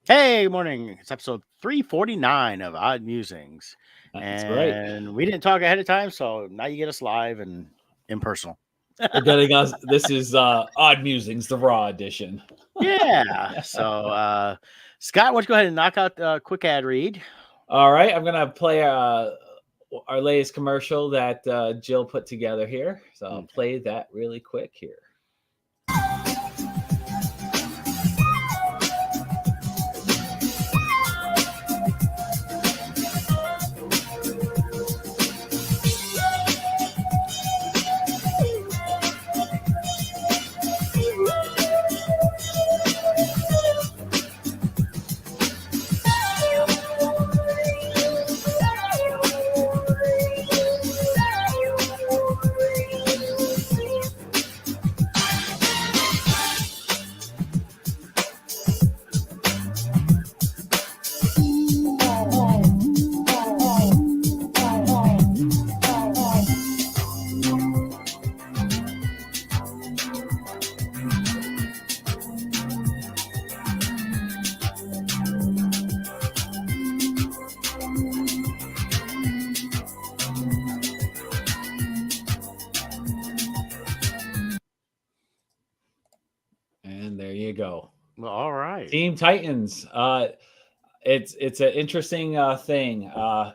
Hey, good morning. It's episode 349 of Odd Musings. That's right. And we didn't talk ahead of time, so now you get us live and impersonal. You're getting us. This is Odd Musings, the Raw edition. Yeah. So, Scott, why don't you go ahead and knock out a quick ad read? All right, I'm gonna play our latest commercial that Jill put together here. So I'll play that really quick here. And there you go. Well, all right. Team Titans. It's an interesting thing.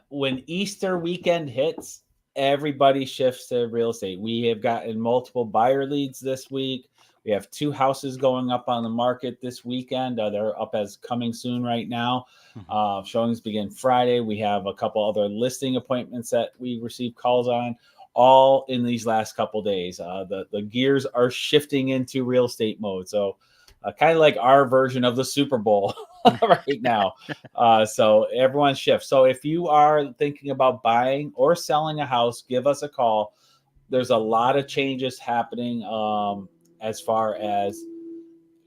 When Easter weekend hits, everybody shifts to real estate. We have gotten multiple buyer leads this week. We have 2 houses going up on the market this weekend. They're up as coming soon right now. Showings begin Friday. We have a couple other listing appointments that we receive calls on, all in these last couple days. The gears are shifting into real estate mode. So kind of like our version of the Super Bowl right now. So everyone shifts. So if you are thinking about buying or selling a house, give us a call. There's a lot of changes happening as far as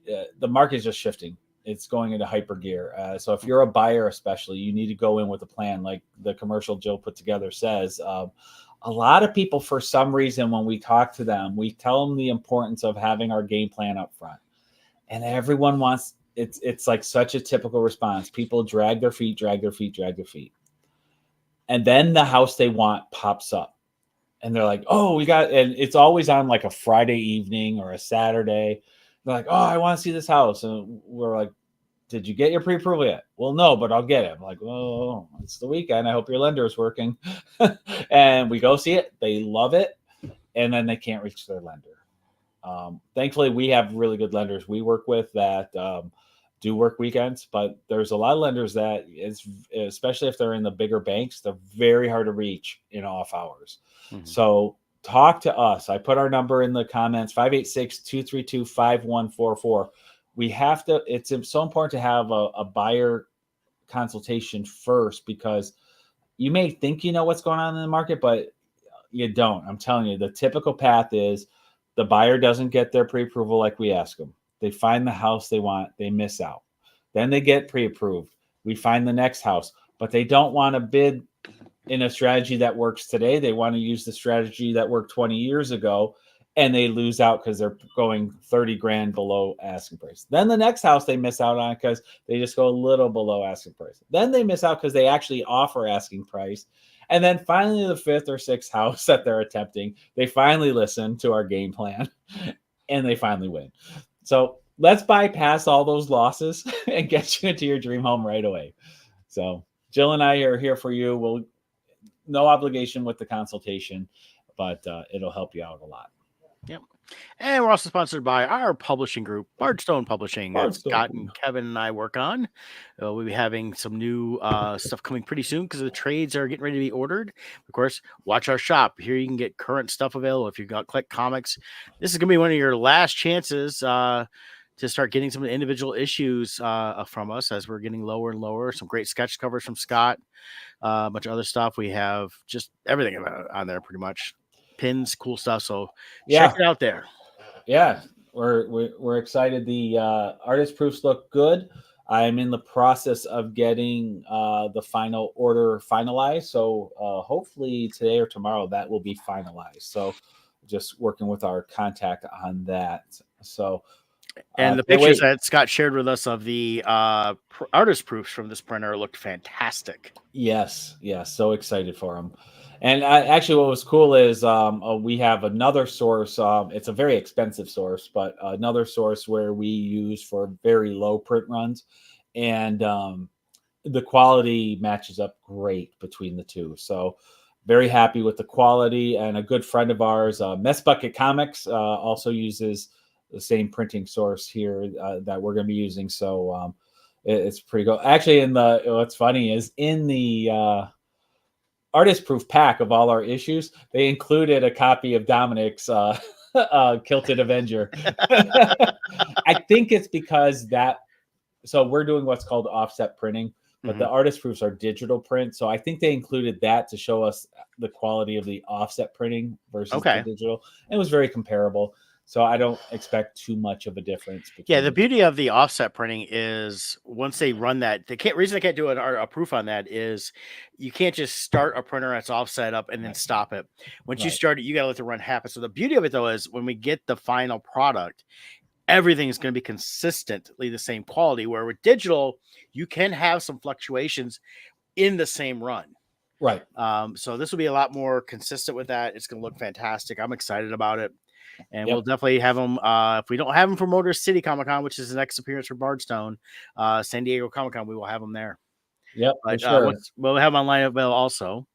the market is just shifting. It's going into hyper gear. So if you're a buyer, especially, you need to go in with a plan, like the commercial Joe put together says. A lot of people, for some reason, when we talk to them, we tell them the importance of having our game plan up front. And everyone wants it's like such a typical response. People drag their feet. And then the house they want pops up. And they're like, oh, we got, and it's always on like a Friday evening or a Saturday. They're like, oh, I want to see this house. And we're like, did you get your pre-approval yet? Well, no, but I'll get it. I'm like, oh, it's the weekend. I hope your lender is working. And we go see it. They love it. And then they can't reach their lender. Thankfully, we have really good lenders we work with that do work weekends, but there's a lot of lenders that, especially if they're in the bigger banks, they're very hard to reach in off hours. So talk to us. I put our number in the comments, 586-232-5144. We have to, it's so important to have a buyer consultation first, because you may think you know what's going on in the market, but you don't. I'm telling you, the typical path is the buyer doesn't get their pre-approval like we ask them. They find the house they want, they miss out. Then they get pre-approved. We find the next house, but they don't want to bid in a strategy that works today. They want to use the strategy that worked 20 years ago, and they lose out because they're going 30 grand below asking price. Then the next house they miss out on because they just go a little below asking price. Then they miss out because they actually offer asking price. And then finally, the 5th or 6th house that they're attempting, they finally listen to our game plan and they finally win. So let's bypass all those losses and get you into your dream home right away. So Jill and I are here for you. We'll no obligation with the consultation, but it'll help you out a lot. Yep. And we're also sponsored by our publishing group, Bardstone Publishing, that Scott and Kevin and I work on. We'll be having some new stuff coming pretty soon because the trades are getting ready to be ordered. Of course, watch our shop. Here you can get current stuff available. If you've got Click Comics, this is going to be one of your last chances to start getting some of the individual issues from us as we're getting lower and lower. Some great sketch covers from Scott, a bunch of other stuff. We have just everything on there pretty much. Pins, cool stuff. So check it out there. Yeah, we're excited. The artist proofs look good. I'm in the process of getting the final order finalized. So hopefully today or tomorrow that will be finalized. So just working with our contact on that. So And the Can't pictures wait. that Scott shared with us of the artist proofs from this printer looked fantastic. Yes, yes, so excited for them. And actually, what was cool is we have another source. It's a very expensive source, but another source where we use for very low print runs, and the quality matches up great between the two. So very happy with the quality. And a good friend of ours, Mess Bucket Comics, also uses the same printing source here that we're going to be using. So it's pretty cool. Actually, what's funny is in the artist proof pack of all our issues, they included a copy of Dominic's Kilted Avenger. I think it's because that. So we're doing what's called offset printing, but the artist proofs are digital print. So I think they included that to show us the quality of the offset printing versus the digital. It was very comparable. So I don't expect too much of a difference. Yeah, the beauty of the offset printing is once they run that, reason they can't do a proof on that is you can't just start a printer that's offset up and then stop it. Once you start it, you got to let the run happen. So the beauty of it though is when we get the final product, everything is going to be consistently the same quality. Where with digital, you can have some fluctuations in the same run. Right. So this will be a lot more consistent with that. It's going to look fantastic. I'm excited about it. And we'll definitely have them. If we don't have them for Motor City Comic Con, which is the next appearance for Bardstone, San Diego Comic Con, we will have them there. Yep, But for sure. we'll have them online available also.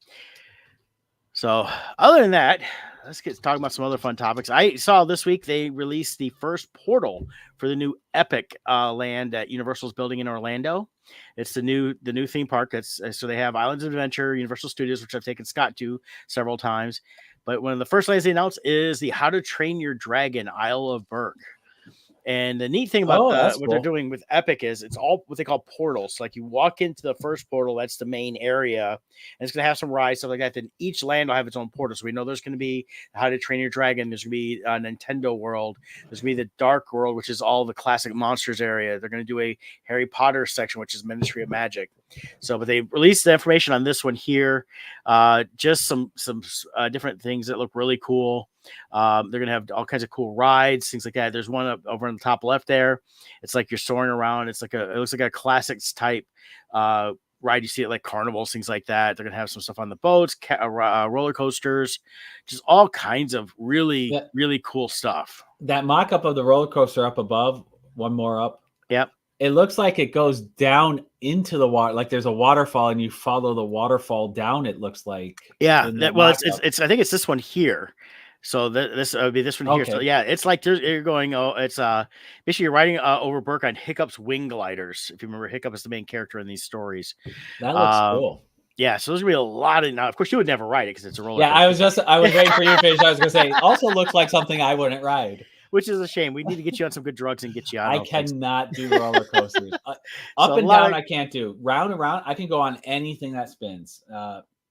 So other than that, let's get talking about some other fun topics. I saw this week they released the first portal for the new Epic land that Universal's building in Orlando. It's the new theme park. That's so they have Islands of Adventure, Universal Studios, which I've taken Scott to several times. But one of the first lands they announced is the How to Train Your Dragon Isle of Berk. And the neat thing about what they're doing with Epic is it's all what they call portals. Like you walk into the first portal, that's the main area, and it's going to have some rides, stuff like that. Then each land will have its own portal. So we know there's going to be How to Train Your Dragon. There's going to be a Nintendo World. There's going to be the Dark World, which is all the classic monsters area. They're going to do a Harry Potter section, which is Ministry of Magic. So, but they released the information on this one here. Just some different things that look really cool. They're going to have all kinds of cool rides, things like that. There's one over on the top left there. It's like you're soaring around. It looks like a classics type ride. You see it like carnivals, things like that. They're going to have some stuff on the boats, roller coasters, just all kinds of really cool stuff. That mock-up of the roller coaster up above, one more up. Yep. It looks like it goes down into the water, like there's a waterfall, and you follow the waterfall down. It looks like. Yeah. It's I think it's this one here. So this would be this one here. So yeah, it's like you're going. Oh, it's basically you're riding over Berk on Hiccup's wing gliders. If you remember, Hiccup is the main character in these stories. That looks cool. Yeah, so there's gonna be a lot of. Now, of course, you would never ride it because it's a roller. Yeah, coaster. I was waiting for you to finish. I was gonna say, also looks like something I wouldn't ride. Which is a shame. We need to get you on some good drugs and get you on. I cannot do roller coasters. Up and down, I can't do. Round and round, I can go on anything that spins.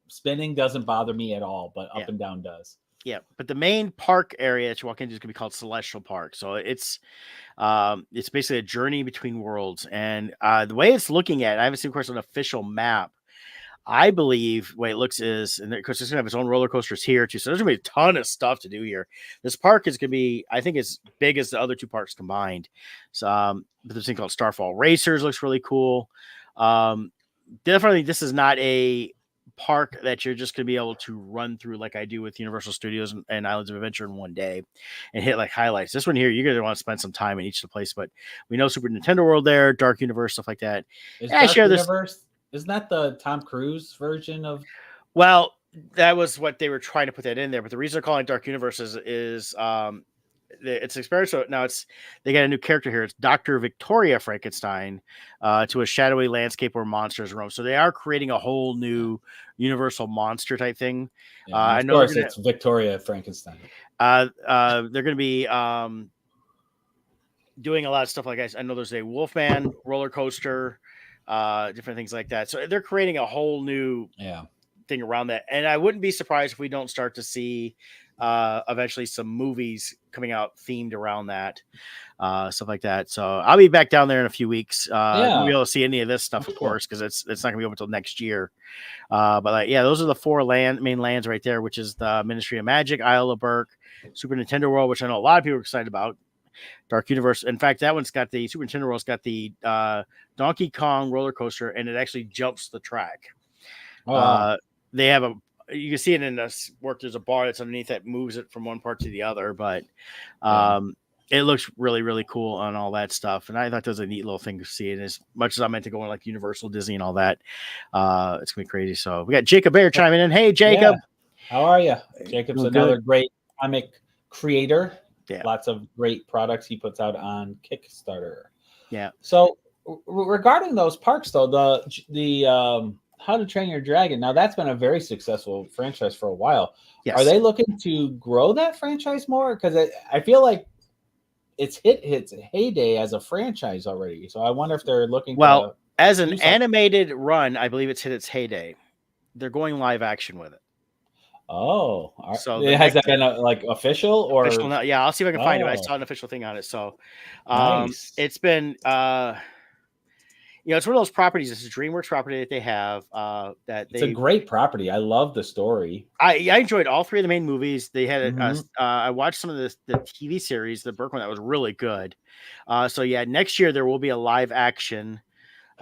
Spinning doesn't bother me at all, but up and down does. Yeah, but the main park area that you walk into is going to be called Celestial Park. So it's basically a journey between worlds. And the way it's looking at, I haven't seen, of course, an official map. I believe the way it looks is, and of course, it's going to have its own roller coasters here too. So there's going to be a ton of stuff to do here. This park is going to be, I think, as big as the other two parks combined. So, but this thing called Starfall Racers looks really cool. Definitely, this is not a park that you're just going to be able to run through like I do with Universal Studios and Islands of Adventure in one day and hit like highlights. This one here, you're going to want to spend some time in each of the place, but we know Super Nintendo World there, Dark Universe, stuff like that. Dark Universe, isn't that the Tom Cruise version of? Well, that was what they were trying to put that in there, but the reason they're calling it Dark Universe is it's experience. So now they got a new character here. It's Dr. Victoria Frankenstein to a shadowy landscape where monsters roam. So they are creating a whole new universal monster type thing. Yeah, of course, it's Victoria Frankenstein. They're going to be doing a lot of stuff like I know there's a Wolfman roller coaster, different things like that. So they're creating a whole new thing around that. And I wouldn't be surprised if we don't start to see eventually some movies coming out themed around that, stuff like that. So I'll be back down there in a few weeks. We'll be able to see any of this stuff, of course, because it's not gonna be open until next year. But those are the four main lands right there, which is the Ministry of Magic, Isle of Berk, Super Nintendo World, which I know a lot of people are excited about. Dark Universe. In fact, that one's got the Super Nintendo world's got the Donkey Kong roller coaster, and it actually jumps the track. Oh, wow. They have you can see it in this work. There's a bar that's underneath that moves it from one part to the other, but it looks really, really cool on all that stuff. And I thought that was a neat little thing to see. And as much as I'm meant to go on like Universal, Disney, and all that, it's gonna be crazy. So we got Jacob Bear chiming in. Hey, Jacob. Yeah. How are you? Jacob's another great comic creator. Yeah. Lots of great products he puts out on Kickstarter. Yeah. So regarding those parks, though, the How to Train Your Dragon. Now that's been a very successful franchise for a while. Yes. Are they looking to grow that franchise more? Because I feel like it's hit its heyday as a franchise already. So I wonder if they're looking. Well, as an animated run, I believe it's hit its heyday. They're going live action with it. Oh, so has that been like official or official? Yeah, I'll see if I can find it. I saw an official thing on it. So nice. It's been it's one of those properties. It's a DreamWorks property that they have. It's a great property. I love the story. I enjoyed all three of the main movies. They had I watched some of the TV series, the Burke one that was really good. So yeah, next year there will be a live action.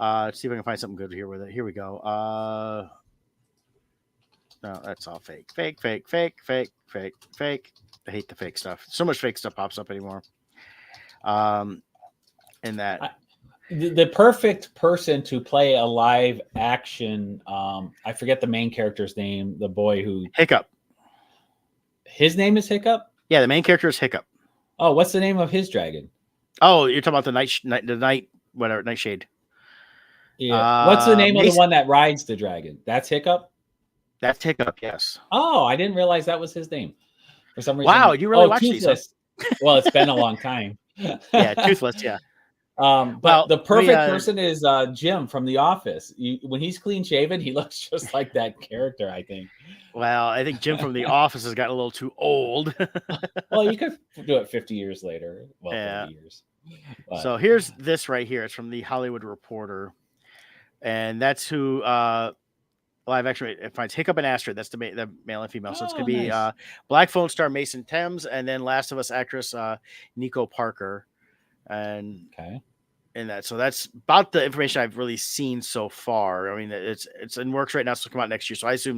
Let's see if I can find something good here with it. Here we go. No, that's all fake. Fake. I hate the fake stuff. So much fake stuff pops up anymore. And that. The perfect person to play a live action. I forget the main character's name. The boy who Hiccup. His name is Hiccup. Yeah, the main character is Hiccup. Oh, what's the name of his dragon? Oh, you're talking about the Nightshade. Yeah. What's the name of the one that rides the dragon? That's Hiccup. That's Hiccup. Yes. Oh, I didn't realize that was his name. For some reason. Wow, you really watched Toothless. These? Well, it's been a long time. Yeah, Toothless. Yeah. But the perfect person is Jim from The Office. When he's clean shaven, he looks just like that character, I think. Well, I think Jim from The Office has gotten a little too old. Well, you could do it 50 years later. Well, yeah. 50 years. But, so here's this right here. It's from The Hollywood Reporter. And that's who live action. It finds Hiccup and Astrid. That's the male and female. So it's going to be Black Phone star Mason Thames and then Last of Us actress Nico Parker. And that, so that's about the information I've really seen so far. I mean, it's in works right now, so it'll come out next year. So I assume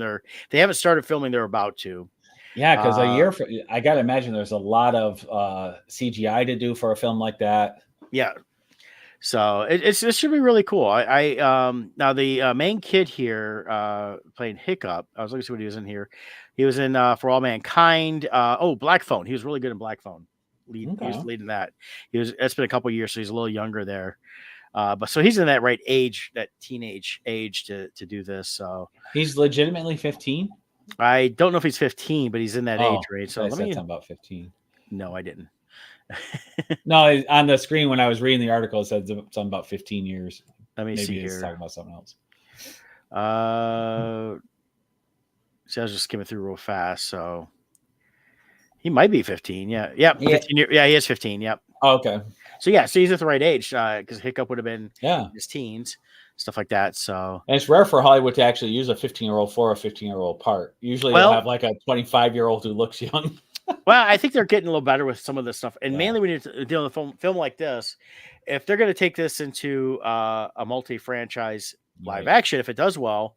they haven't started filming; they're about to. Yeah, because a year I gotta imagine there's a lot of CGI to do for a film like that. Yeah, so it should be really cool. Now the main kid here playing Hiccup. I was looking to see what he was in here. He was in For All Mankind. Black Phone. He was really good in Black Phone. He was leading that. It's been a couple of years, so he's a little younger there. But so he's in that right age, that teenage age to do this. So he's legitimately 15. I don't know if he's 15, but he's in that age range. So I said something about 15. No, I didn't. No, on the screen when I was reading the article, it said something about 15 years. Let me see here. He's talking about something else. See, I was just skimming through real fast, so. He might be 15. Yeah. Yep. 15 years. Yeah, he is 15. Yep. Oh, okay. So he's at the right age because Hiccup would have been in his teens, stuff like that. So and it's rare for Hollywood to actually use a 15-year-old for a 15-year-old part. Usually they'll have like a 25-year-old who looks young. Well, I think they're getting a little better with some of this stuff. And mainly when you're dealing with a film like this, if they're going to take this into a multi-franchise live action, if it does well,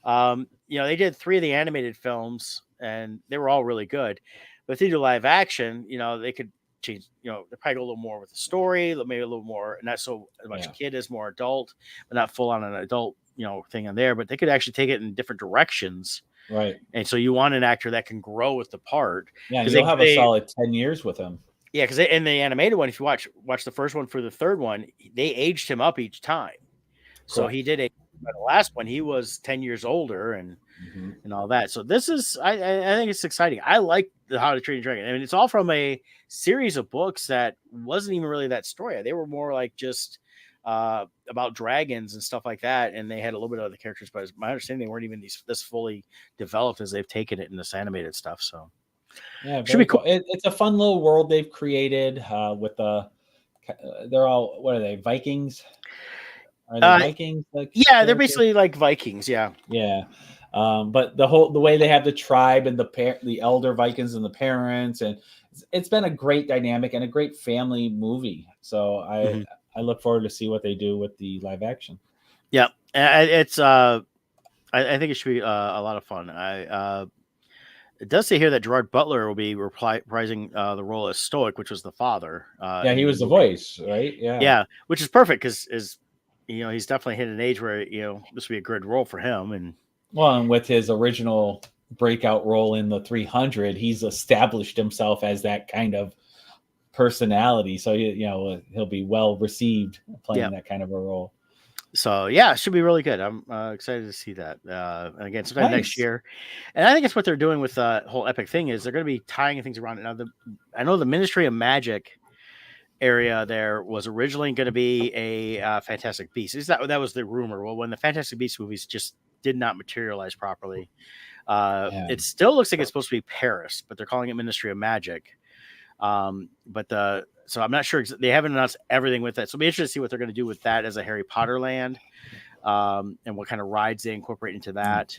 they did 3 of the animated films and they were all really good. But if they do live action, they could change, they probably go a little more with the story, maybe a little more, not so much kid is more adult, but not full on an adult, thing on there. But they could actually take it in different directions. Right. And so you want an actor that can grow with the part. Yeah, you'll have a solid 10 years with him. Yeah, because in the animated one, if you watch the first one for the third one, they aged him up each time. So he did the last one, he was 10 years older and all that. So this is, I think it's exciting. I like the How to Train Your Dragon. I mean, it's all from a series of books that wasn't even really that story. They were more like just about dragons and stuff like that. And they had a little bit of the characters, but my understanding, they weren't even this fully developed as they've taken it in this animated stuff. So yeah, should be cool. It's a fun little world they've created with they're all, what are they, Vikings? Are they Vikings? They're basically like Vikings. Yeah. Yeah. But the way they have the tribe and the elder Vikings and the parents, and it's been a great dynamic and a great family movie. So Mhm. I look forward to see what they do with the live action. Yeah, it's I think it should be a lot of fun. It does say here that Gerard Butler will be reprising the role as Stoic, which was the father Yeah, in he the was the movie. voice, right? Yeah. Yeah, which is perfect because is he's definitely hit an age where this would be a good role for him. And Well, and with his original breakout role in the 300, he's established himself as that kind of personality. So he'll be well received yeah, playing that kind of a role. so yeah, it should be really good. I'm excited to see that. And again, sometime next Nice. year. And I think it's what they're doing with the whole Epic thing is they're going to be tying things around it. Now, I know the Ministry of Magic area there was originally going to be a Fantastic Beasts. That was the rumor. Well, when the Fantastic Beasts movies just did not materialize properly, Yeah. it still looks like it's supposed to be Paris, but they're calling it Ministry of Magic. So I'm not sure. They haven't announced everything with that. So it'll be interesting to see what they're going to do with that as a Harry Potter land, and what kind of rides they incorporate into that.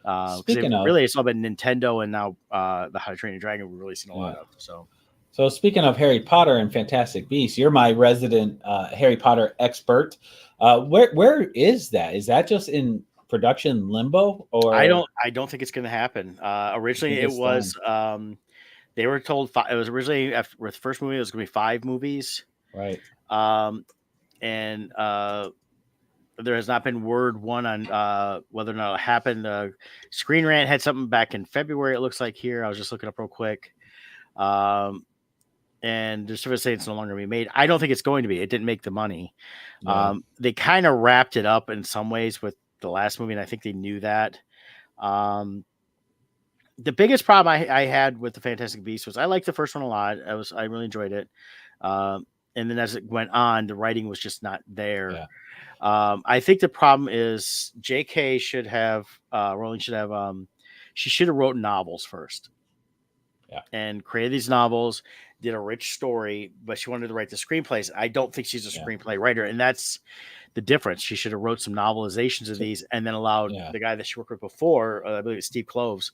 Because Speaking of, really, it's all been Nintendo and now the How to Train Your Dragon we've really seen a lot yeah. of. So speaking of Harry Potter and Fantastic Beasts, you're my resident Harry Potter expert. Where is that? Is that just in production limbo, or I don't think it's going to happen. you think Originally, it it's done? was they were told it was originally after with the first movie it was going to be 5 movies, Right. and there has not been word one on whether or not it happened. Screen Rant had something back in February. It looks like here. I was just looking up real quick. And they're sort of saying it's no longer going to be made. I don't think it's going to be. It didn't make the money. Yeah. They kind of wrapped it up in some ways with the last movie, and I think they knew that. The biggest problem I had with the Fantastic Beasts was I liked the first one a lot. I really enjoyed it. And then as it went on, the writing was just not there. Yeah. I think the problem is J.K. should have Rowling should have she should have wrote novels first. Yeah. And created these novels, did a rich story, but she wanted to write the screenplays. I don't think she's a screenplay writer, and that's the difference. She should have wrote some novelizations of these and then allowed the guy that she worked with before, I believe it's Steve Kloves,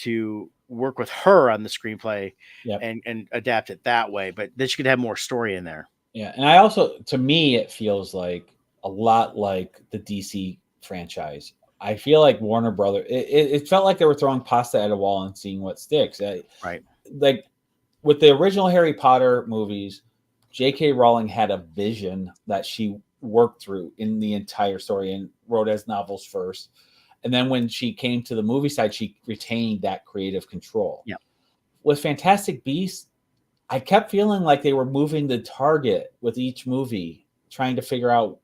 to work with her on the screenplay and adapt it that way. But then she could have more story in there. Yeah, and I also, to me, it feels like a lot like the DC franchise. I feel like Warner Brothers. It felt like they were throwing pasta at a wall and seeing what sticks. Right. Like with the original Harry Potter movies, J.K. Rowling had a vision that she worked through in the entire story and wrote as novels first. And then when she came to the movie side, she retained that creative control. Yeah. With Fantastic Beasts, I kept feeling like they were moving the target with each movie, trying to figure out,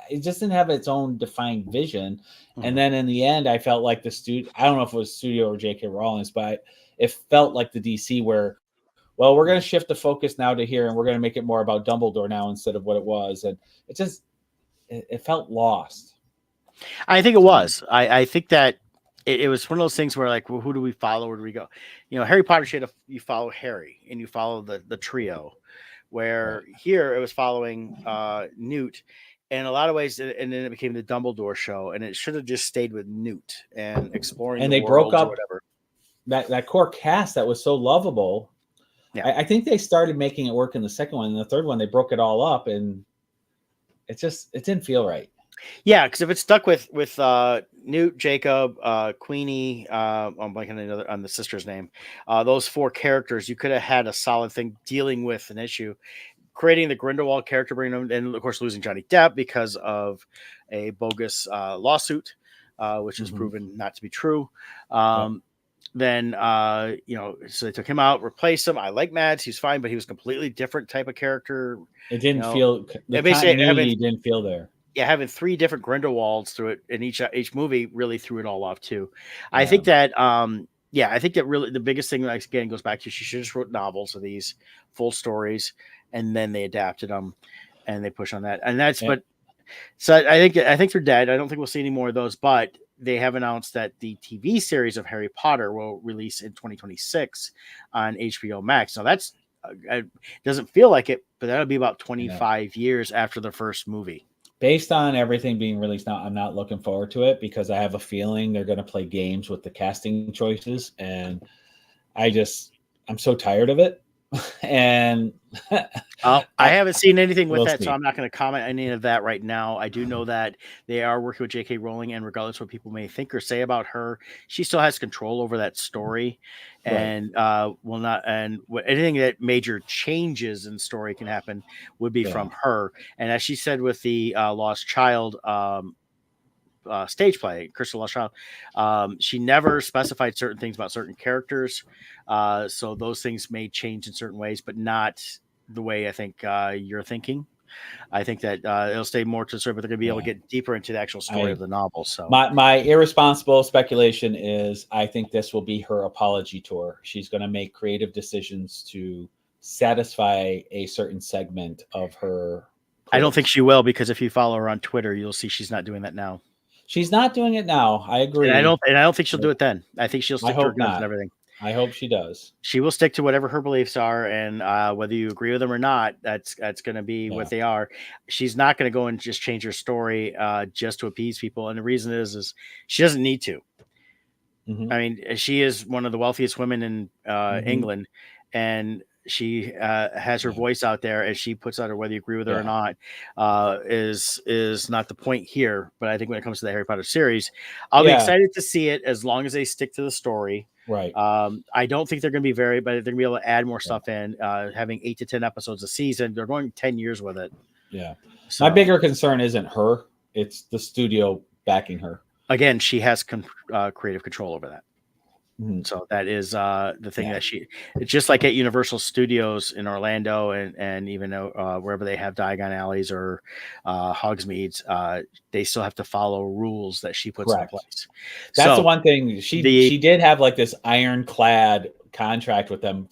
it just didn't have its own defined vision. Mm-hmm. And then in the end, I felt like the studio, I don't know if it was studio or J.K. Rowling's, but it felt like the DC where, well, we're going to shift the focus now to here and we're going to make it more about Dumbledore now instead of what it was. And it felt lost. I think it was. I think that it was one of those things where like, well, who do we follow? Where do we go? Harry Potter you follow Harry and you follow the trio, where here it was following Newt. In a lot of ways, and then it became the Dumbledore show, and it should have just stayed with Newt and exploring. And they broke up that core cast that was so lovable. Yeah, I think they started making it work in the second one, and the third one they broke it all up, and it didn't feel right. Yeah, because if it's stuck with Newt, Jacob, Queenie, I'm blanking on the sister's name. Those 4 characters, you could have had a solid thing dealing with an issue. Creating the Grindelwald character, bringing them, and of course losing Johnny Depp because of a bogus lawsuit, which is proven not to be true. Then so they took him out, replaced him. I like Mads; he's fine, but he was a completely different type of character. It didn't feel the continuity didn't feel there. Yeah, having 3 different Grindelwalds through it in each movie really threw it all off too. Yeah. I think that really the biggest thing, like, again, goes back to she should have just wrote novels of these full stories. And then they adapted them, and they push on that, and that's. But so I think they're dead. I don't think we'll see any more of those. But they have announced that the TV series of Harry Potter will release in 2026 on HBO Max. Now that's it doesn't feel like it, but that'll be about 25 years after the first movie. Based on everything being released now, I'm not looking forward to it because I have a feeling they're going to play games with the casting choices, and I'm so tired of it. And I haven't seen anything with we'll that, so see. I'm not going to comment on any of that right now. I do know that they are working with J.K. Rowling, and regardless of what people may think or say about her, she still has control over that story, Right. and will not. And anything that major changes in story can happen would be Yeah. from her. And as she said with the Lost Child stage play, Crystal Lost Child, she never specified certain things about certain characters. So those things may change in certain ways, but not the way I think you're thinking. I think that it'll stay more to the story, but they're going to be able to Yeah. get deeper into the actual story of I the novel. So my irresponsible speculation is I think this will be her apology tour. She's going to make creative decisions to satisfy a certain segment of her I don't think critics. she will, because if you follow her on Twitter, you'll see she's not doing that now. She's not doing it now. I And I agree. don't and I don't think she'll do it then. I think she'll I stick to her hope guns and not. everything. I hope she does. She will stick to whatever her beliefs are, and whether you agree with them or not, that's going to be what Yeah. they are. She's not going to go and just change her story just to appease people, and the reason is she doesn't need to. Hmm. I mean, she is one of the wealthiest women in Hmm. England, and she has her Yeah. voice out there, and she puts out her whether you agree with her or Yeah. not. Is not the point here, but I think when it comes to the Harry Potter series, I'll be Yeah. excited to see it as long as they stick to the story. Right. I don't think they're going to be very, but they're going to be able to add more Yeah. stuff in. Having 8 to 10 episodes a season, they're going 10 years with it. Yeah. My So bigger concern isn't her; it's the studio backing her. again, she has creative control over that. Mhm. So that is the thing Yeah. that it's just like at Universal Studios in Orlando, and even wherever they have Diagon Alleys or Hogsmeades, they still have to follow rules that she puts into Correct. place. That's the So one thing the she did have, like this ironclad contract with them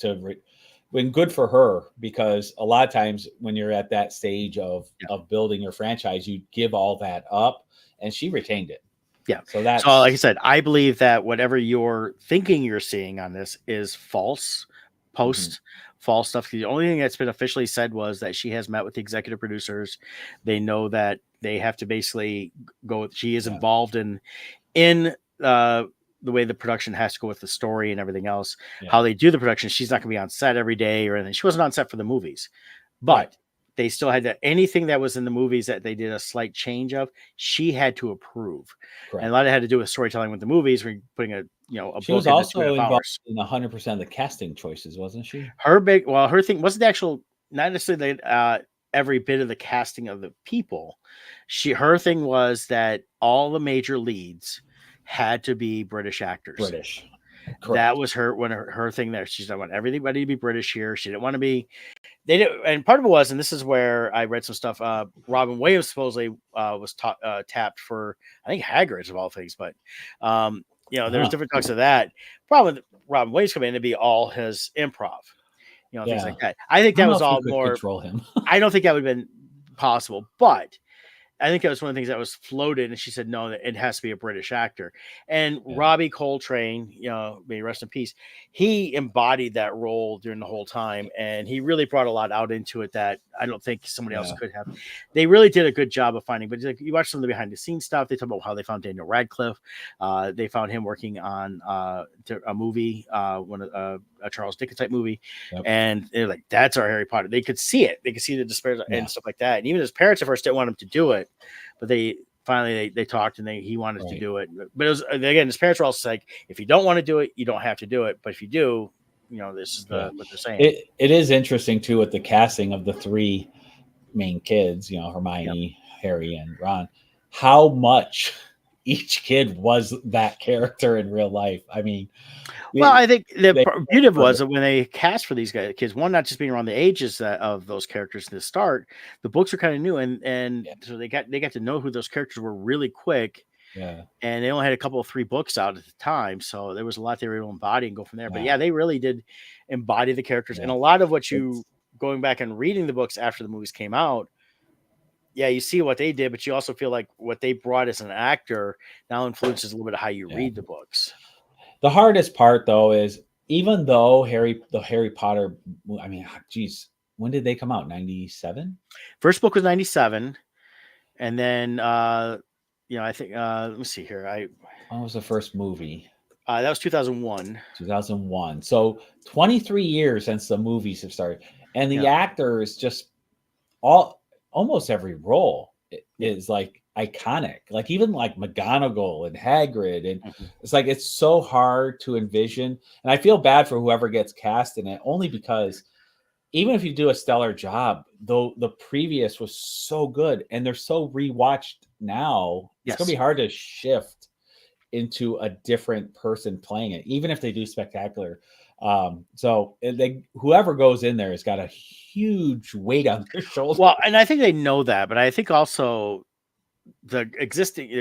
when good for her, because a lot of times when you're at that stage yeah, of building your franchise, you give all that up, and she retained it. yeah. So So like I that's said, I believe that whatever you're thinking you're seeing on this is false mhm. post. False stuff. The only thing that's been officially said was that she has met with the executive producers. They know that they have to basically go. She is Yeah, involved in uh, the way the production has to go with the story and everything else, yeah, how they do the production. She's not going to be on set every day or anything. She wasn't on set for the movies, right, but they still had to, anything that was in the movies that they did a slight change of, she had to approve. And a correct. lot of it had to do with storytelling with the movies, when putting a She was book into two and a also half involved hours. in 100% of the casting choices, wasn't she? Her thing wasn't the actual, not necessarily every bit of the casting of the people. Her thing was that all the major leads had to be British actors. British, That correct. was her thing there. She said, I want everybody to be British here. She didn't want to be, they didn't, and part of it was, and this is where I read some stuff. Robin Williams supposedly was tapped for, I think, Hagrid's of all things, but there's Huh. different talks of that. Problem with Robin Williams coming in to be all his improv, things Yeah, like that. I think I don't that know was if you all could more. control him. I don't think that would have been possible, but I think that was one of the things that was floated, and she said no, that it has to be a British actor. And Yeah, Robbie Coltrane, may he rest in peace, he embodied that role during the whole time, and he really brought a lot out into it that I don't think somebody else yeah, could have. They really did a good job of finding. But like, you watch some of the behind the scenes stuff, they talk about how they found Daniel Radcliffe. They found him working on a movie, a Charles Dickens type movie, yep, and they're like, "That's our Harry Potter." They could see it. They could see the despair yeah, and stuff like that. And even his parents at first didn't want him to do it, but they finally they talked, and he wanted to right. do it. But it was, again, his parents were also like, if you don't want to do it, you don't have to do it. But if you do, this is Yeah, what they're saying. it is interesting too with the casting of the three main kids. Yeah. Hermione, Harry, and Ron. How much each kid was that character in real life? I mean, Well, they, I think the they beauty of it was that when they cast for these kids, one, not just being around the ages of those characters to start, the books are kind of new, and yeah, so they got to know who those characters were really quick, yeah, and they only had a couple of 3 books out at the time, so there was a lot they were able to embody and go from there. But yeah, yeah, they really did embody the characters, and yeah. a lot of what you, It's going back and reading the books after the movies came out, yeah, you see what they did, but you also feel like what they brought as an actor now influences a little bit of how you yeah. read the books. The hardest part though is even though the Harry Potter. I mean, geez, when did they come out? 97. First book was 97, and then I think let me see here. When was the first movie? That was 2001. 2001. So 23 years since the movies have started, and the Yeah. actors just all almost every role Yeah. is like iconic. Like even like McGonagall and Hagrid, and Mhm. it's like it's so hard to envision. And I feel bad for whoever gets cast in it, only because even if you do a stellar job, though the previous was so good and they're so rewatched now, it's gonna be Yes. hard to shift into a different person playing it, even if they do spectacular. So they whoever goes in there has got a huge weight on their shoulders. Well, and I think they know that, but I think also the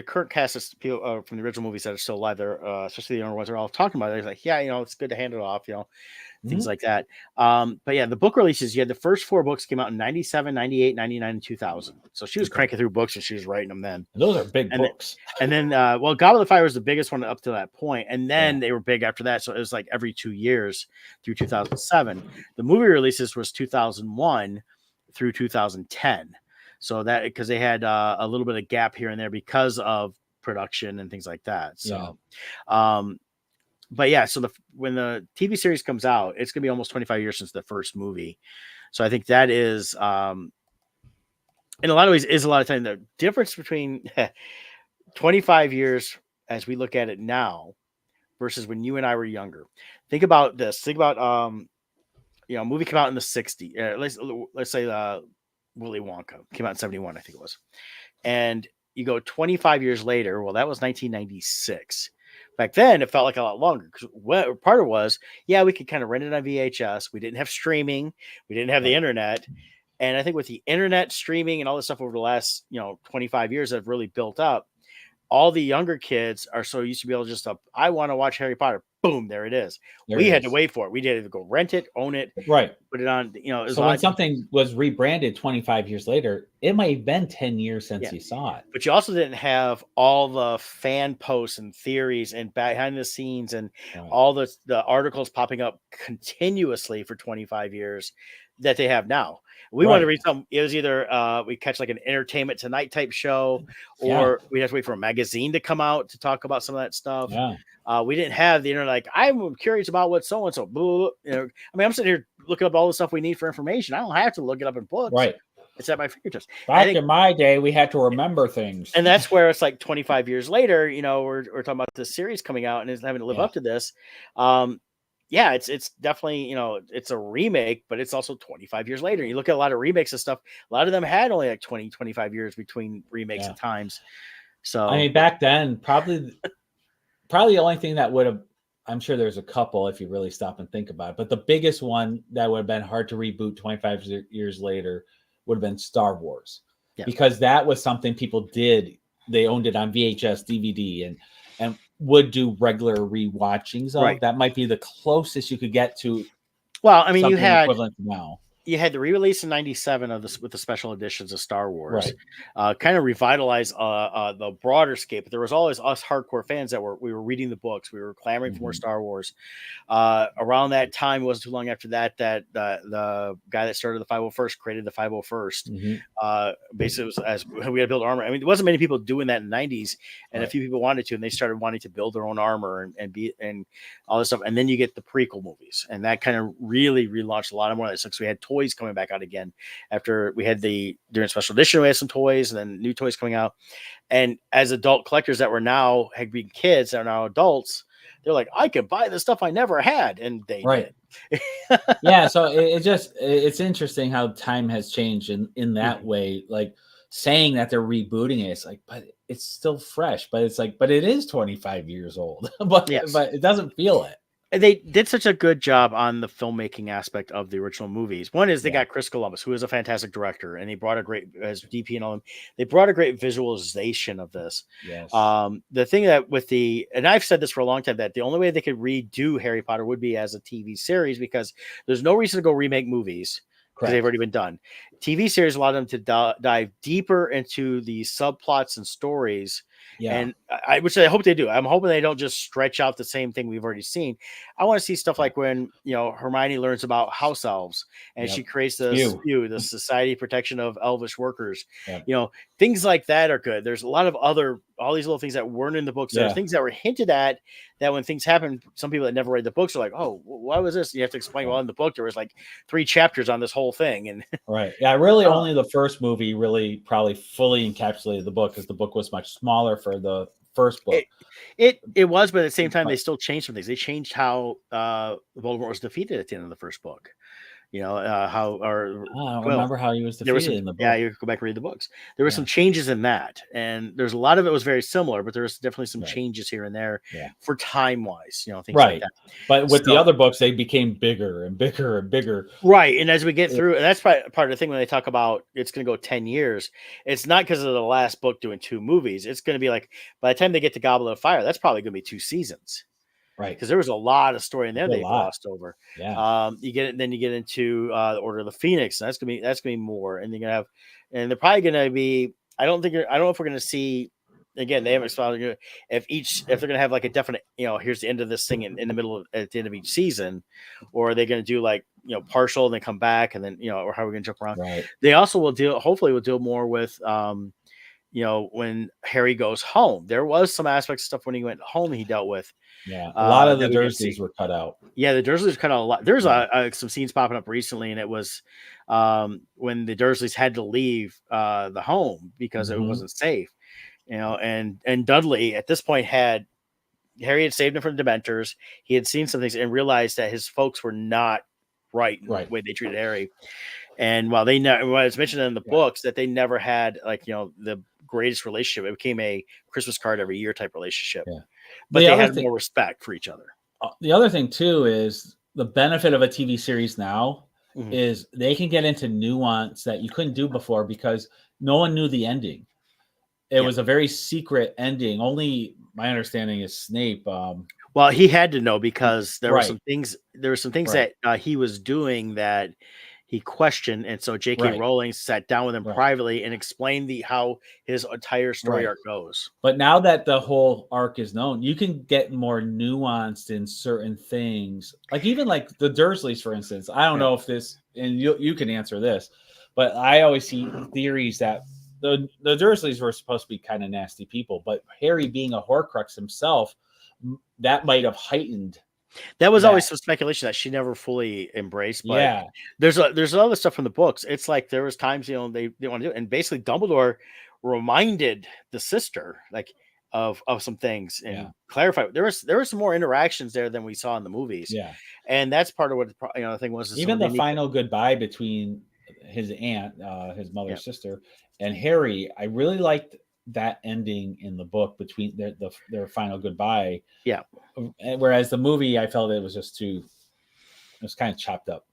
current cast of people from the original movies that are still alive, they're especially the younger ones, are all talking about it. They're like, yeah, it's good to hand it off, things Mhm. like that. But yeah, the book releases, you had the first four books came out in 97, 98, 99, and 2000. So she was Okay. cranking through books and she was writing them then. And those are big And then, books. well, Goblet of Fire was the biggest one up to that point, and Yeah. then they were big after that. So it was like every 2 years through 2007. The movie releases was 2001 through 2010. So that because they had a little bit of gap here and there because of production and things like that. Yeah. So, um, but yeah, so when the TV series comes out, it's gonna be almost 25 years since the first movie. So I think that is, in a lot of ways, is a lot of time. The difference between 25 years as we look at it now versus when you and I were younger. Think about this. Think about a movie came out in the 60s. Let's say Willy Wonka came out in 71, I think it was. And you go 25 years later, well, that was 1996. Back then, it felt like a lot longer because part of it was, yeah, we could kind of rent it on VHS. We didn't have streaming, we didn't have the Right. internet. And I think with the internet streaming and all this stuff over the last, 25 years that have really built up, all the younger kids are so used to be able to just I want to watch Harry Potter. Boom, there it is. There We it had to is. wait for it. We did to go rent it, own it, Right. put it on. It was a So when lot. something was rebranded 25 years later, it might have been 10 years since Yeah, you saw it. but you also didn't have all the fan posts and theories and behind the scenes and Right. all the articles popping up continuously for 25 years that they have now. We wanted to Right. read something. It was either we catch like an Entertainment Tonight type show, Yeah. or we have to wait for a magazine to come out to talk about some of that stuff. Yeah. We didn't have the internet. Like, I'm curious about what so and so. I mean, I'm sitting here looking up all the stuff we need for information. I don't have to look it up in books. Right. It's at my fingertips. I Back think, in my day, we had to remember things. and that's where it's like 25 years later. We're talking about this series coming out and it's having to live Yeah. up to this. Um, yeah, it's definitely it's a remake, but it's also 25 years later. You look at a lot of remakes and stuff. A lot of them had only like 20, 25 years between remakes Yeah. and times. I So mean, back then, probably the only thing that would have, I'm sure there's a couple if you really stop and think about it, but the biggest one that would have been hard to reboot 25 years later would have been Star Wars, yeah, because that was something people did. They owned it on VHS, DVD, and would do regular rewatchings right. of. That might be the closest you could get to Well, I mean, something equivalent to now. you had the re-release in 97 of this with the special editions of Star Wars, Right. kind of revitalized the broader scape. But there was always us hardcore fans that we were reading the books, we were clamoring for more Star Wars. Around that time, it wasn't too long after that the guy that started the 501st created the 501st. Basically, it was as we had to build armor. I mean, there wasn't many people doing that in the 90s, and a few people wanted to, and they started wanting to build their own armor and all this stuff. And then you get the prequel movies, and that kind of really relaunched a lot of more of this. So we had toys coming back out again after we had during special edition, we had some toys, and then new toys coming out. And as adult collectors that were now had been kids that are now adults, they're like, I could buy the stuff I never had, and they Right. did. Yeah, so it's interesting how time has changed in that way. Like saying that they're rebooting it, it's like, but it's still fresh. But it's like, but it is 25 years old. but Yes. but it doesn't feel it. And they did such a good job on the filmmaking aspect of the original movies. One is they Yeah. got Chris Columbus, who is a fantastic director, and he brought a great, as DP and all them, they brought a great visualization of this. Yes. The thing that and I've said this for a long time, that the only way they could redo Harry Potter would be as a TV series, because there's no reason to go remake movies because they've already been done. TV series allow them to dive deeper into the subplots and stories. Yeah. And I would say, I hope they do. I'm hoping they don't just stretch out the same thing we've already seen. I want to see stuff like when, Hermione learns about house elves and she creates the SPEW, the Society of Protection of Elvish Workers. Yep. Things like that are good. There's a lot of other all these little things that weren't in the books. There's Yeah. things that were hinted at that when things happen, some people that never read the books are like, "Oh, why was this?" And you have to explain. Well, Right. in the book, there was like 3 chapters on this whole thing, and Right. Yeah. Really, uh, only the first movie really probably fully encapsulated the book, because the book was much smaller for the first book. it was, but at the same time, they But still changed some things. They changed how Voldemort was defeated at the end of the first book. You know how or I don't well, remember how he was there was some, defeated in the yeah, book. you could go back and read the books. There were some Yeah. changes in that, and there's a lot of it was very similar, but there was definitely some Right. changes here and there Yeah. for time wise, things like Right. that. But with the So other books, they became bigger and bigger and bigger. right, and as we get Yeah. through, and that's part of the thing when they talk about it's going to go 10 years. It's not because of the last book doing 2 movies. It's going to be like by the time they get to Goblet of Fire, that's probably going to be 2 seasons Right. because there was a lot of story in there A they lot. glossed over. Yeah. Then you get into the Order of the Phoenix, and that's gonna be more, and you're gonna have, and they're probably gonna be. I don't know if we're gonna see. Again, they haven't explained if they're gonna have like a definite, here's the end of this thing in the middle of at the end of each season, or are they gonna do like partial and then come back and then or how are we gonna jump around? Right. They also will deal. Hopefully, will deal more with when Harry goes home. There was some aspects of stuff when he went home he dealt with Yeah. A lot of the that we didn't see. Dursleys were cut out. Yeah, the Dursleys kind of a lot. There's Yeah. some scenes popping up recently, and it was when the Dursleys had to leave the home because it Mhm. wasn't safe. And Dudley at this point Harry had saved him from the Dementors. He had seen some things and realized that his folks were not right in the Right. way they treated Harry. And while it's mentioned in the Yeah. books that they never had the greatest relationship, it became a Christmas card every year type relationship. Yeah. But The they other had thing, more respect for each other. the other thing too is the benefit of a TV series now Mhm. is they can get into nuance that you couldn't do before because no one knew the ending. It Yeah. was a very secret ending. Only my understanding is Snape. Well, he had to know because there were Right. some things. There were some things Right. that he was doing that he questioned, and so J.K. Right. Rowling sat down with him Right. privately and explained how his entire story Right. arc goes. But now that the whole arc is known, you can get more nuanced in certain things. Like even like the Dursleys, for instance. I don't Yeah. know if this, and you can answer this, but I always see theories that the Dursleys were supposed to be kind of nasty people, but Harry being a Horcrux himself, that might have heightened. That was That. always some speculation that she never fully embraced. But Yeah. there's other stuff from the books. It's like there was times they didn't want to do it, and basically Dumbledore reminded the sister of some things and Yeah. clarified. There were some more interactions there than we saw in the movies. Yeah. And that's part of what the thing was. Even the final goodbye between his aunt, his mother's sister, and Harry, I really liked that ending in the book between their final goodbye. Yeah. Whereas the movie, I felt it was just it was kind of chopped up.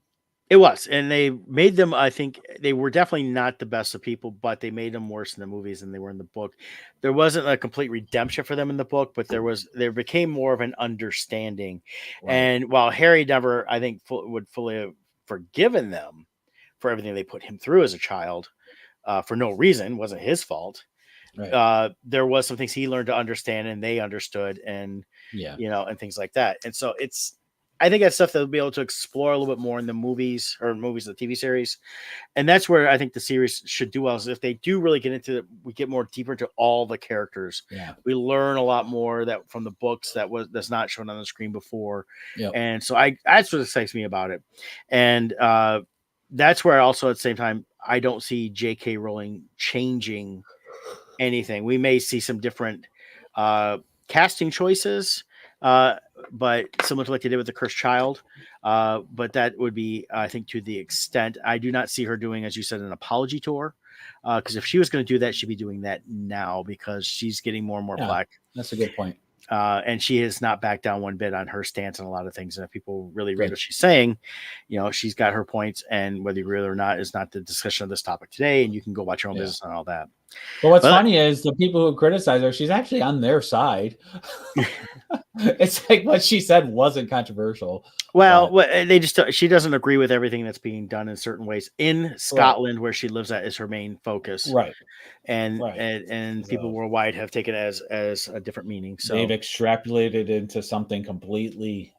It was, and they made them. I think they were definitely not the best of people, but they made them worse in the movies than they were in the book. There wasn't a complete redemption for them in the book, but there became more of an understanding. Right. And while Harry never, I think, would fully have forgiven them for everything they put him through as a child, for no reason, wasn't his fault. Right. There was some things he learned to understand, and they understood, and and things like that. And so I think that's stuff that they'll be able to explore a little bit more in the movies, the TV series. And that's where I think the series should do well, is if they do really get into it, we get more deeper into all the characters. Yeah. We learn a lot more that from the books that's not shown on the screen before. Yep. And so that's what excites me about it. And that's where also at the same time, I don't see J.K. Rowling changing anything. We may see some different casting choices, but similar to like they did with the Cursed Child. But that would be, I think, to the extent. I do not see her doing, as you said, an apology tour. Because if she was going to do that, she'd be doing that now because she's getting more and more flack. That's a good point. And she has not backed down one bit on her stance on a lot of things. And if people really read what she's saying, she's got her points, and whether you agree with it or not is not the discussion of this topic today. And you can go watch your own business and all that. But what's funny is the people who criticize her, she's actually on their side. It's like what she said wasn't controversial. Well, she doesn't agree with everything that's being done in certain ways in Scotland, where she lives at is her main focus. Right. And people worldwide have taken it as a different meaning. So they've extrapolated into something completely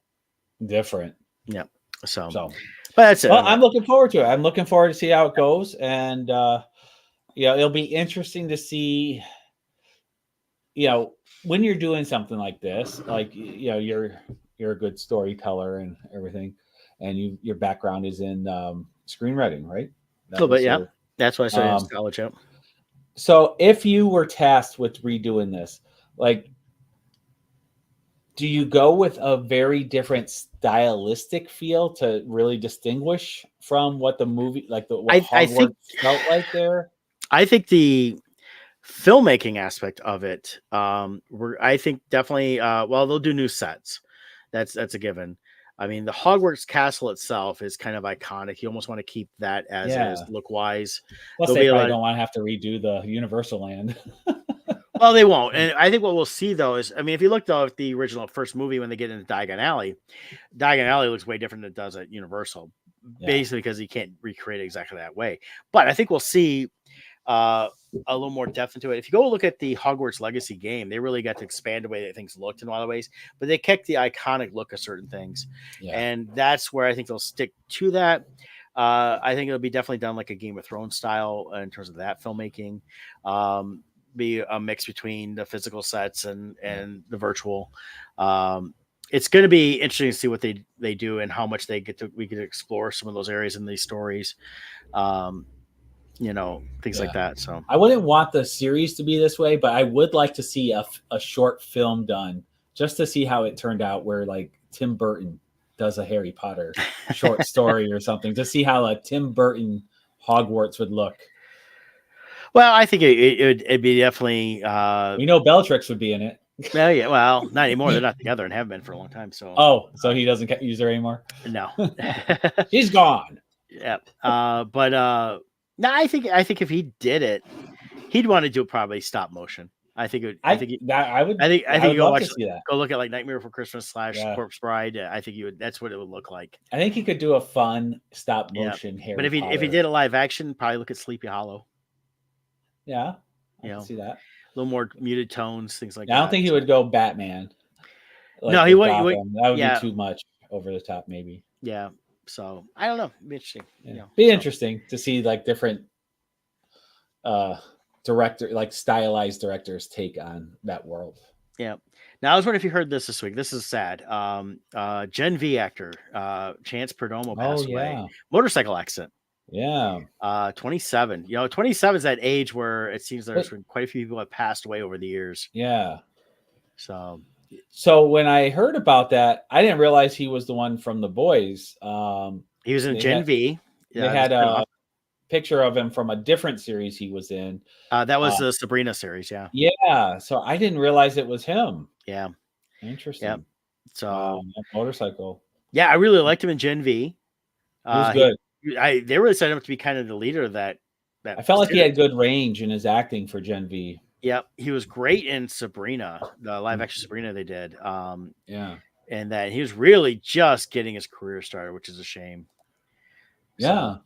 different. Yeah. So but that's it. Well, I'm looking forward to it. I'm looking forward to see how it goes. And it'll be interesting to see you know, when you're doing something like this, like, you know, you're a good storyteller and everything, and your background is in screenwriting, right? A That little bit, was yeah. your That's what I studied in um, college. Yeah. so if you were tasked with redoing this, like, do you go with a very different stylistic feel to really distinguish from what the movie, like what I think Hogwarts felt like there? I think the filmmaking aspect of it, I think definitely, well, they'll do new sets. That's a given. I mean, the Hogwarts castle itself is kind of iconic. You almost want to keep that as is Yeah. look wise. Plus, There'll they be a probably lot. don't want to have to redo the Universal Land. Well, they won't. And I think what we'll see though is, I mean, if you look though at the original first movie when they get into Diagon Alley looks way different than it does at Universal, Yeah. basically because you can't recreate it exactly that way. But I think we'll see uh, a little more depth into it. If you go look at the Hogwarts Legacy game, they really got to expand the way that things looked in a lot of ways, but they kept the iconic look of certain things. Yeah. And that's where I think they'll stick to that. I think it'll be definitely done like a Game of Thrones style in terms of that filmmaking. Be a mix between the physical sets and the virtual. Um, it's going to be interesting to see what they do and how much we get to explore some of those areas in these stories. Um, things like Yeah. that. So I wouldn't want the series to be this way, but I would like to see a short film done just to see how it turned out, where like Tim Burton does a Harry Potter short story or something, to see how a Tim Burton Hogwarts would look. well, I think it'd be definitely. We know Bellatrix would be in it. Well, yeah. Well, not anymore. They're not together and have been for a long time. So Oh, so he doesn't use her anymore? no. She's gone. Yeah. But no, I think if he did it, he'd want to do probably stop motion. I think it would, I think he, I would I I think would you go love watch to see that. go look at like Nightmare Before Christmas / Yeah. Corpse Bride. I think you would. That's what it would look like. I think he could do a fun stop Yeah. motion But Harry if he Potter. did a live action, probably look at Sleepy Hollow. Yeah, I You can know, see that. a little more muted tones, things like Yeah, I don't that. think he So would go Batman, like no, he with wouldn't. Gotham. That would be Yeah, too much over the top, maybe. yeah. So I don't know. It'd be interesting. Yeah. Be So interesting to see like different uh director, like stylized directors take on that world. yeah. Now I was wondering if you heard this week. This is sad. Gen V actor Chance Perdomo Oh passed away. yeah. Motorcycle accident. Yeah. 27. 27 is that age where it seems there's But been quite a few people have passed away over the years. yeah. So So when I heard about that, I didn't realize he was the one from The Boys. he was in They Gen had V. they The had spinoff. a picture of him from a different series he was in. That was Uh, the Sabrina series. Yeah. yeah, so I didn't realize it was him. Yeah. Yeah. Interesting. So That motorcycle. yeah, I really liked him in Gen V. He was Uh, good. they really set him up to be kind of the leader of that I felt like he series. had good range in his acting for Gen V. Yeah, he was great in Sabrina, the live action Mhm. Sabrina they did. Yeah. And that he was really just getting his career started, which is a shame. So Yeah.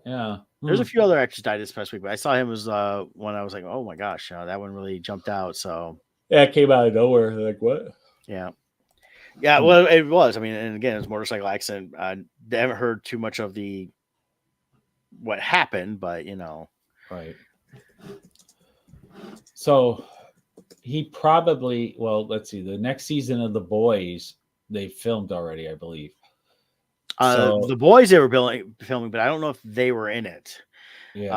Yeah. there's a few other actors died this past week, but I saw him as one I was like, oh my gosh, that one really jumped out. So Yeah, it came out of nowhere. Like, what? yeah. Yeah, well, it was. I mean, and again, it was a motorcycle accident. I haven't heard too much of what happened, but Right. So he probably, well, let's see, the next season of The Boys, they filmed already, I believe. So the boys they were filming, but I don't know if they were in it. yeah.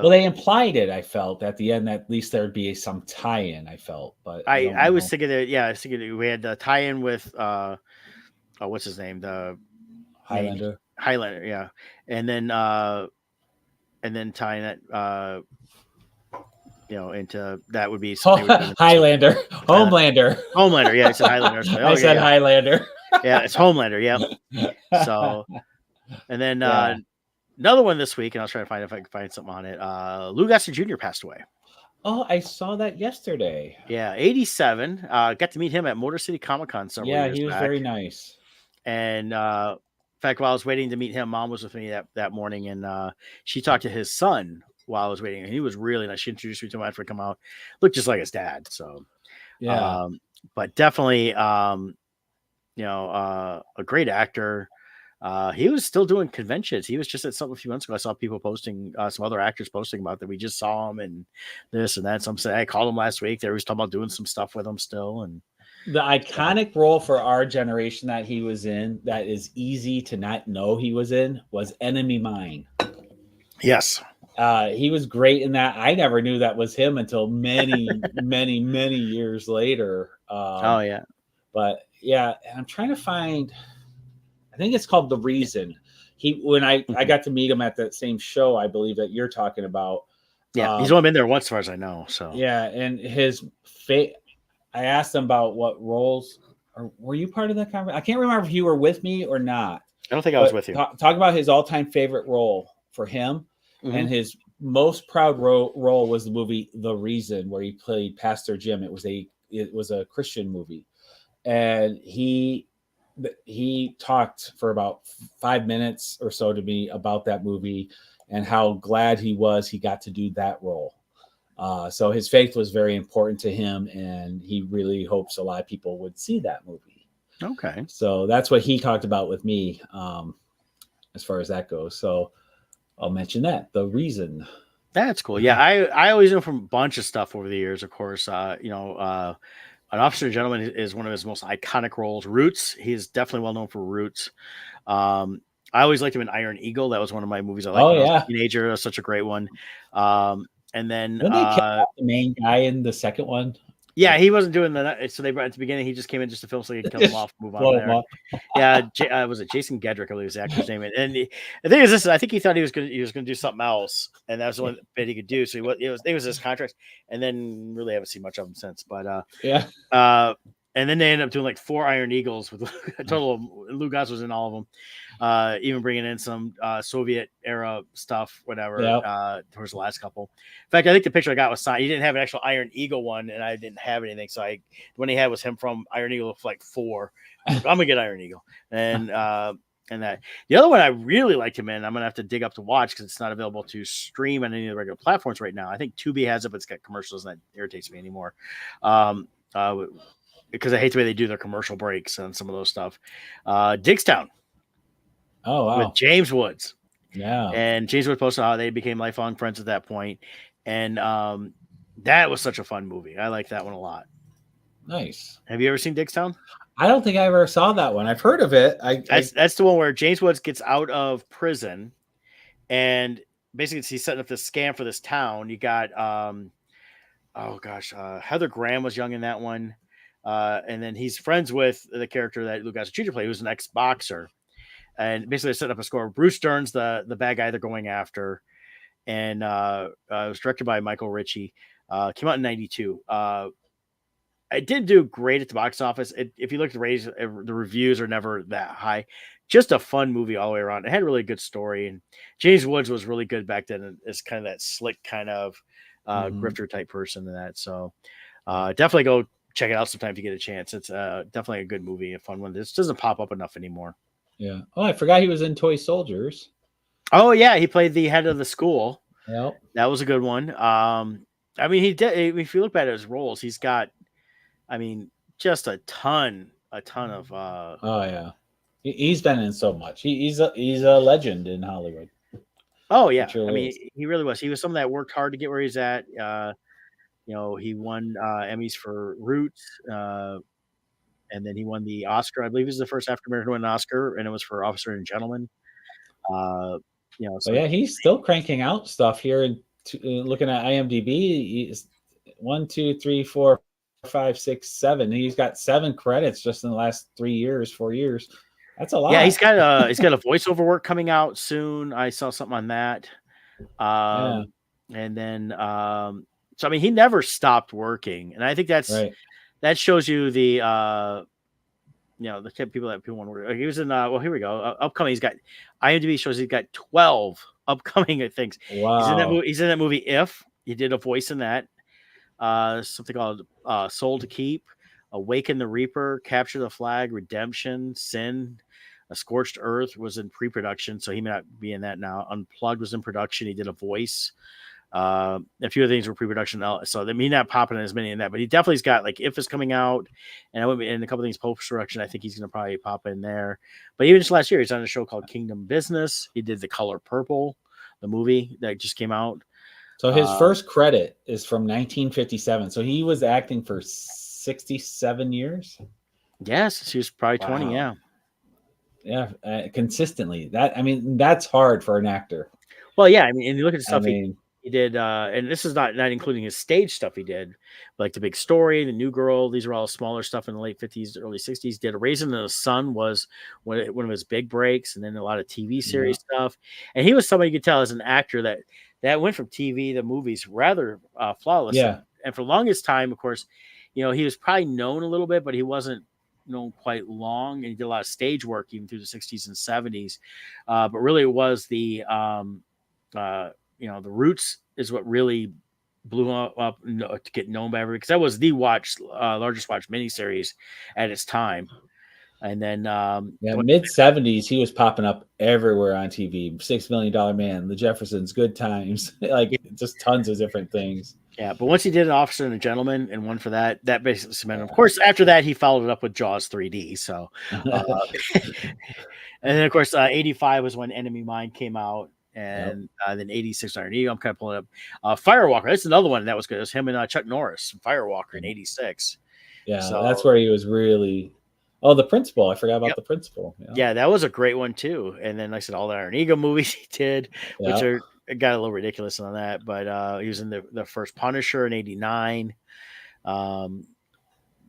Well, they implied it, I felt, at the end, at least there'd be some tie-in, I felt, but I don't I was know. thinking that, yeah, I was thinking that we had the tie-in with what's his name? The Highlander. Highlander, yeah. And then tying that into that would be Highlander. Homelander. Homelander, yeah, I said Highlander. I said Highlander. Yeah, it's Homelander, yeah. So and then another one this week, and I'll try to find if I can find something on it. Lou Gossett Jr. passed away. Oh, I saw that yesterday. Yeah, 87. Got to meet him at Motor City Comic Con several years back. Yeah, he was very nice. And in fact, while I was waiting to meet him, Mom was with me that morning, and she talked to his son while I was waiting, and he was really nice. She introduced me to him after I come out. Looked just like his dad. So yeah, but definitely a great actor. He was still doing conventions. He was just at something a few months ago. I saw people posting, some other actors posting about that. We just saw him and this and that. Some say I called him last week. They were talking about doing some stuff with him still. And The iconic role for our generation that he was in, that is easy to not know he was in, was Enemy Mine. yes, He was great in that. I never knew that was him until many, many, many years later. oh yeah, But yeah, and I'm trying to find. I think it's called The Reason. When I mhm. got to meet him at that same show, I believe that you're talking about. Yeah. He's Um, only been there once, as far as I know. So yeah, and his fate. I asked him about what roles. Or were you part of that conversation? I can't remember if you were with me or not. I don't think I was But with you. talk about his all-time favorite role for him, Hmm. and his most proud role was the movie The Reason, where he played Pastor Jim. It was a Christian movie, and he talked for about 5 minutes or so to me about that movie and how glad he was he got to do that role. So his faith was very important to him, and he really hopes a lot of people would see that movie. Okay. So that's what he talked about with me, as far as that goes. So I'll mention that. The Reason. That's cool. Yeah, I always know from a bunch of stuff over the years. Of course, An Officer and Gentleman is one of his most iconic roles. Roots, he's definitely well known for Roots. Um, I always liked him in Iron Eagle. That was one of my movies I liked Oh when I was yeah. a teenager. It was such a great one. And then Didn't they kill off the main guy in the second one? yeah, he wasn't doing the. So they brought at the beginning. He just came in just to film, so he could kill him off, move on Blow him there. up. Yeah, was it Jason Gedrick? I believe was the actor's name. And the thing is, this I think he thought he was going to do something else, and that was the only bit he could do. So it was his contract, and then really haven't seen much of him since. But Yeah. and then they ended up doing like 4 Iron Eagles with a total of Lou Goss was in all of them. Even bringing in some Soviet era stuff, whatever, Yep. towards the last couple. In fact, I think the picture I got was signed. He didn't have an actual Iron Eagle one, and I didn't have anything. So when he had was him from Iron Eagle for like 4. I'm gonna get Iron Eagle, and that the other one I really liked him in. I'm gonna have to dig up to watch because it's not available to stream on any of the regular platforms right now. I think Tubi has it, but it's got commercials, and that irritates me anymore. Because I hate the way they do their commercial breaks on some of those stuff. Digstown. Oh wow. With James Woods. Yeah. And James Woods posted how they became lifelong friends at that point. And that was such a fun movie. I like that one a lot. Nice. Have you ever seen Digstown? I don't think I ever saw that one. I've heard of it. That's the one where James Woods gets out of prison, and basically he's setting up this scam for this town. You got Heather Graham was young in that one. And then he's friends with the character that Lucas Jr. played, who's an ex-boxer. And basically they set up a score. Bruce Dern's the bad guy they're going after. And it was directed by Michael Ritchie. Came out in 92. It didn't do great at the box office. If you look at the ratings, the reviews are never that high. Just a fun movie all the way around. It had a really good story, and James Woods was really good back then as kind of that slick kind of grifter type person in that. So definitely go check it out sometime if you get a chance. It's definitely a good movie, a fun one. This doesn't pop up enough anymore. Yeah. Oh, I forgot he was in Toy Soldiers. Oh yeah, he played the head of the school. Yep. That was a good one. I mean, he did. If you look at his roles, he's got, I mean, just a ton of. Oh yeah, he's been in so much. He's a legend in Hollywood. Oh yeah, I Really mean, is. he really was. He was someone that worked hard to get where he's at. He won Emmys for Roots, and then he won the Oscar. I believe he's the first African American to win an Oscar, and it was for Officer and Gentleman. But So yeah, he's still cranking out stuff here. And looking at IMDb, he's 1, 2, 3, 4, 5, 6, 7. He's got 7 credits just in the last 3 years, 4 years. That's a lot. yeah, he's got a voiceover work coming out soon. I saw something on that. Yeah. And then so I mean, he never stopped working, and I think Right. that shows you the the type of people that people want to work. He was in well, here we go. Upcoming, he's got IMDb shows he's got 12 upcoming things. Wow. He's in that movie If. He did a voice in that. Something called Soul to Keep, Awaken the Reaper, Capture the Flag, Redemption, Sin, A Scorched Earth was in pre-production, so he may not be in that now. Unplugged was in production. He did a voice. A few of the things were pre-production, so they may not popping as many in that, but he definitely's got like If is coming out, and a couple of things post-production. I think he's going to probably pop in there. But even just last year, he's on a show called Kingdom Business. He did The Color Purple, the movie that just came out. So his first credit is from 1957. So he was acting for 67 years. Yes, he was probably 20. Wow. Yeah, consistently. That's hard for an actor. Well, yeah, I mean, and you look at the stuff he did, and this is not including his stage stuff he did, like The Big Story, The New Girl. These are all smaller stuff in the late 50s, early 60s. Did A Raisin in the Sun was one of his big breaks, and then a lot of TV series stuff. And he was somebody you could tell as an actor that went from TV to movies rather flawless. Yeah. And for the longest time, of course, he was probably known a little bit, but he wasn't known quite long. And he did a lot of stage work even through the 60s and 70s. But really, it was the the Roots is what really blew up to get known by everybody, because that was the largest watch miniseries at its time. And then mid 70s, he was popping up everywhere on TV. $6 Million Man, The Jeffersons, Good Times, just tons of different things. Yeah, but once he did An Officer and a Gentleman and won for that basically cemented. Of course, after that, he followed it up with Jaws 3D. So, and then of course, 85 was when Enemy Mine came out. And then 86 Iron Eagle. I'm kind of pulling up Firewalker. That's another one that was good. It was him and Chuck Norris, Firewalker in 86. Yeah, so that's where he was really. Oh, The Principal. I forgot about The Principal. Yeah, that was a great one too. And then, like I said, all the Iron Eagle movies he did, which got a little ridiculous on that. But he was in the first Punisher in 89. Then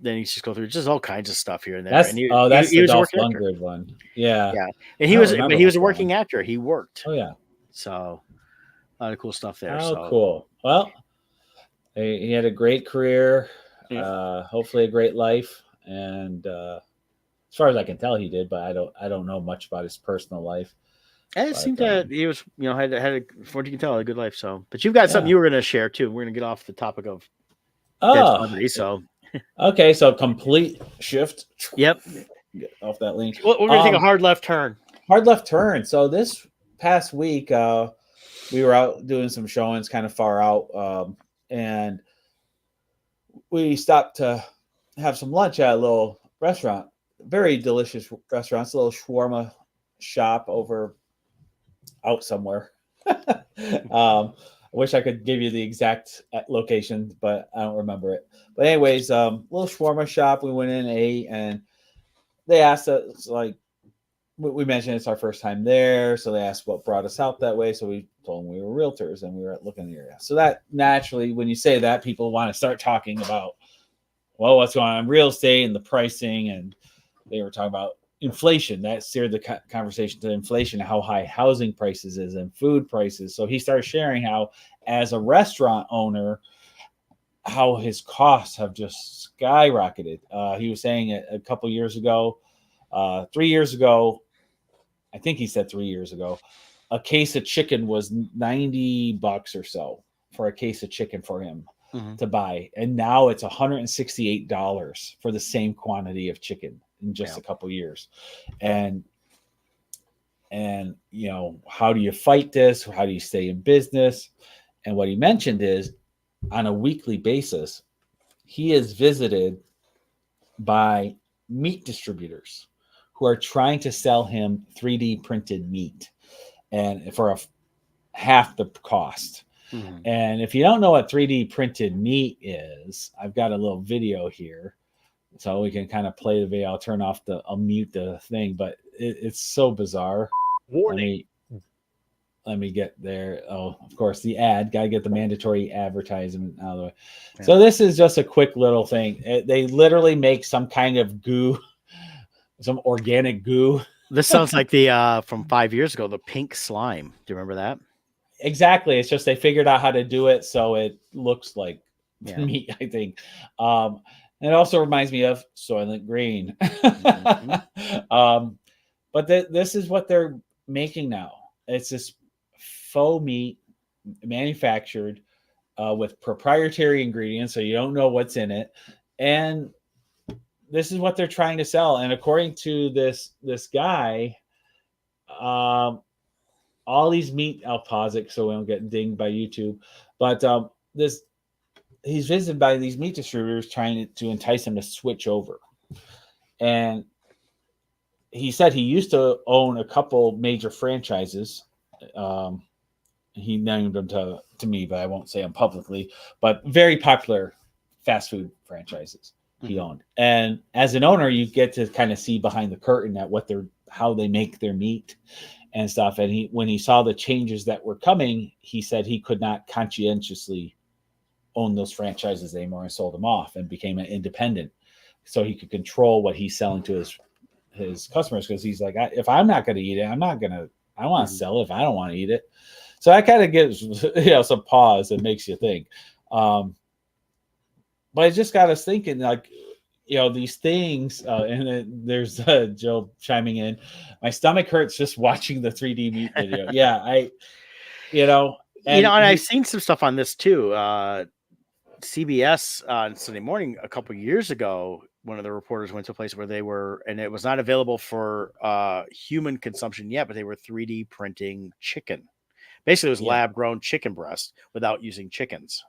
he's just go through just all kinds of stuff here and there. That's he was Dolph Lundgren one. Yeah, and he was a working actor. He worked. Oh yeah. So a lot of cool stuff there. Oh, cool. Well, he had a great career, hopefully a great life. And as far as I can tell, he did, but I don't know much about his personal life. And it seemed that he was, had from what you can tell, a good life. So, but you've got something you were going to share too. We're going to get off the topic of dead celebrity. So, okay, so complete shift. Yep. Get off that link. We're going to take a hard left turn. Hard left turn. So this past week, we were out doing some showings kind of far out, and we stopped to have some lunch at a little restaurant. Very delicious restaurant. It's a little shawarma shop out somewhere. I wish I could give you the exact location, but I don't remember it. But anyways, little shawarma shop. We went in, ate, and they asked us, like, we mentioned it's our first time there, so they asked what brought us out that way. So we told them we were realtors and we were looking in the area. So that naturally, when you say that, people want to start talking about, well, what's going on in real estate and the pricing, and they were talking about inflation. That steered the conversation to inflation, how high housing prices is and food prices. So he started sharing how, as a restaurant owner, how his costs have just skyrocketed. He was saying a couple years ago, 3 years ago, I think he said 3 years ago, a case of chicken was $90 or so for a case of chicken for him to buy. And now it's $168 for the same quantity of chicken in just a couple years. And how do you fight this? How do you stay in business? And what he mentioned is, on a weekly basis, he is visited by meat distributors who are trying to sell him 3D printed meat and for half the cost. Mm-hmm. And if you don't know what 3D printed meat is, I've got a little video here, so we can kind of play the video. I'll mute the thing, but it's so bizarre. Warning. Let me get there. Oh, of course, the ad. Got to get the mandatory advertisement out of the way. Yeah. So this is just a quick little thing. They literally make some kind of goo, some organic goo. This sounds like the from 5 years ago, the pink slime. Do you remember that? Exactly. It's just they figured out how to do it so it looks like meat, I think. And it also reminds me of Soylent Green. Mm-hmm. But this is what they're making now. It's this faux meat manufactured with proprietary ingredients, so you don't know what's in it. And this is what they're trying to sell. And according to this guy, all these meat. I'll pause it so we don't get dinged by YouTube. But this he's visited by these meat distributors trying to entice him to switch over. And he said he used to own a couple major franchises. Um, he named them to me, but I won't say them publicly. But very popular fast food franchises he owned. And as an owner, you get to kind of see behind the curtain at how they make their meat and stuff. And when he saw the changes that were coming, he said he could not conscientiously own those franchises anymore and sold them off and became an independent, so he could control what he's selling to his customers. Because he's like, if I'm not going to eat it, I want to sell it if I don't want to eat it. So that kind of gives some pause and makes you think. But it just got us thinking, like, these things. And then there's Joe chiming in. My stomach hurts just watching the 3D meat video. Yeah, and I've seen some stuff on this too. CBS on Sunday Morning a couple years ago, one of the reporters went to a place where and it was not available for human consumption yet, but they were 3D printing chicken. Basically, it was lab-grown chicken breast without using chickens.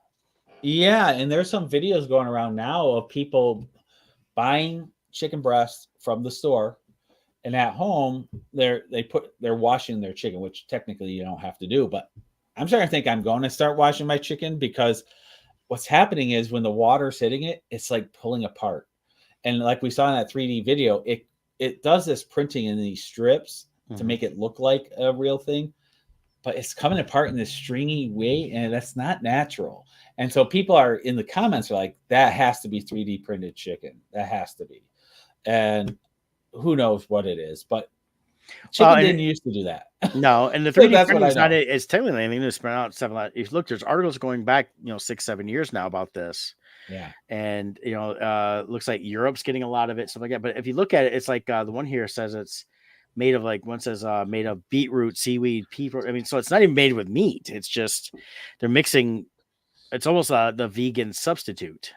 Yeah, and there's some videos going around now of people buying chicken breasts from the store, and at home they're washing their chicken, which technically you don't have to do. But I'm starting to think I'm going to start washing my chicken, because what's happening is when the water's hitting it, it's like pulling apart. And like we saw in that 3D video, it does this printing in these strips to make it look like a real thing. But it's coming apart in this stringy way, and that's not natural. And so people are in the comments are like, that has to be 3D printed chicken. That has to be. And who knows what it is, but chicken didn't used to do that. No, and the 3D printing is not it's technically anything that's been out 7. If you look, there's articles going back 6-7 years now about this. Yeah. And looks like Europe's getting a lot of it, stuff like that. But if you look at it, it's like the one here says it's made of, like, one says made of beetroot, seaweed, pea. I mean, so it's not even made with meat. It's just they're mixing. It's almost the vegan substitute.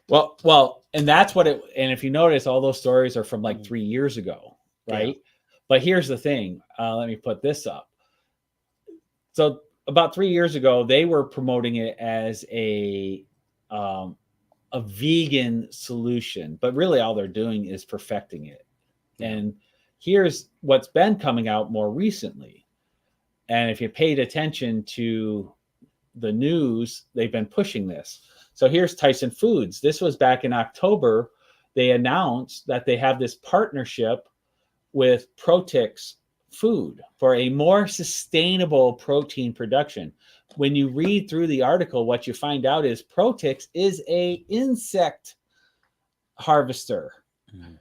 Well, and that's what it. And if you notice, all those stories are from like 3 years ago, right? Yeah. But here's the thing. Let me put this up. So about 3 years ago, they were promoting it as a vegan solution, but really all they're doing is perfecting it. Yeah. And here's what's been coming out more recently. And if you paid attention to the news, they've been pushing this. So here's Tyson Foods. This was back in October. They announced that they have this partnership with Protix Food for a more sustainable protein production. When you read through the article, what you find out is Protix is a insect harvester. Mm-hmm.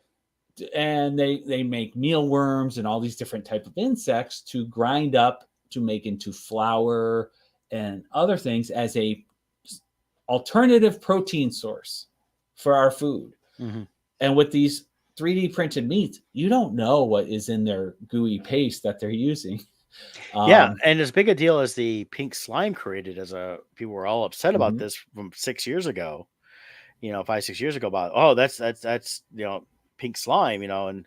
And they make mealworms and all these different types of insects to grind up to make into flour and other things as a alternative protein source for our food. Mm-hmm. And with these 3D printed meats, you don't know what is in their gooey paste that they're using. Yeah, and as big a deal as the pink slime created, people were all upset about this from 6 years ago. 5-6 years ago about that's pink slime, and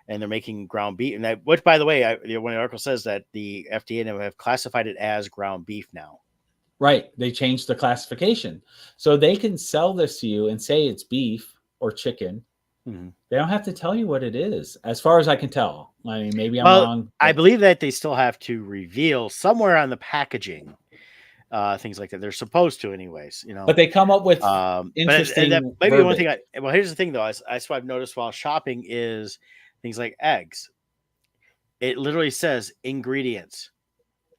they're making ground beef, and that, which, by the way, when the article says that the FDA have classified it as ground beef now. Right, they changed the classification, so they can sell this to you and say it's beef or chicken. Mm-hmm. They don't have to tell you what it is, as far as I can tell. I mean, maybe I'm wrong. But I believe that they still have to reveal somewhere on the packaging things like that. They're supposed to, anyways. But they come up with interesting. Maybe the one thing. Here's the thing, though. That's what I've noticed while shopping is things like eggs. It literally says ingredients,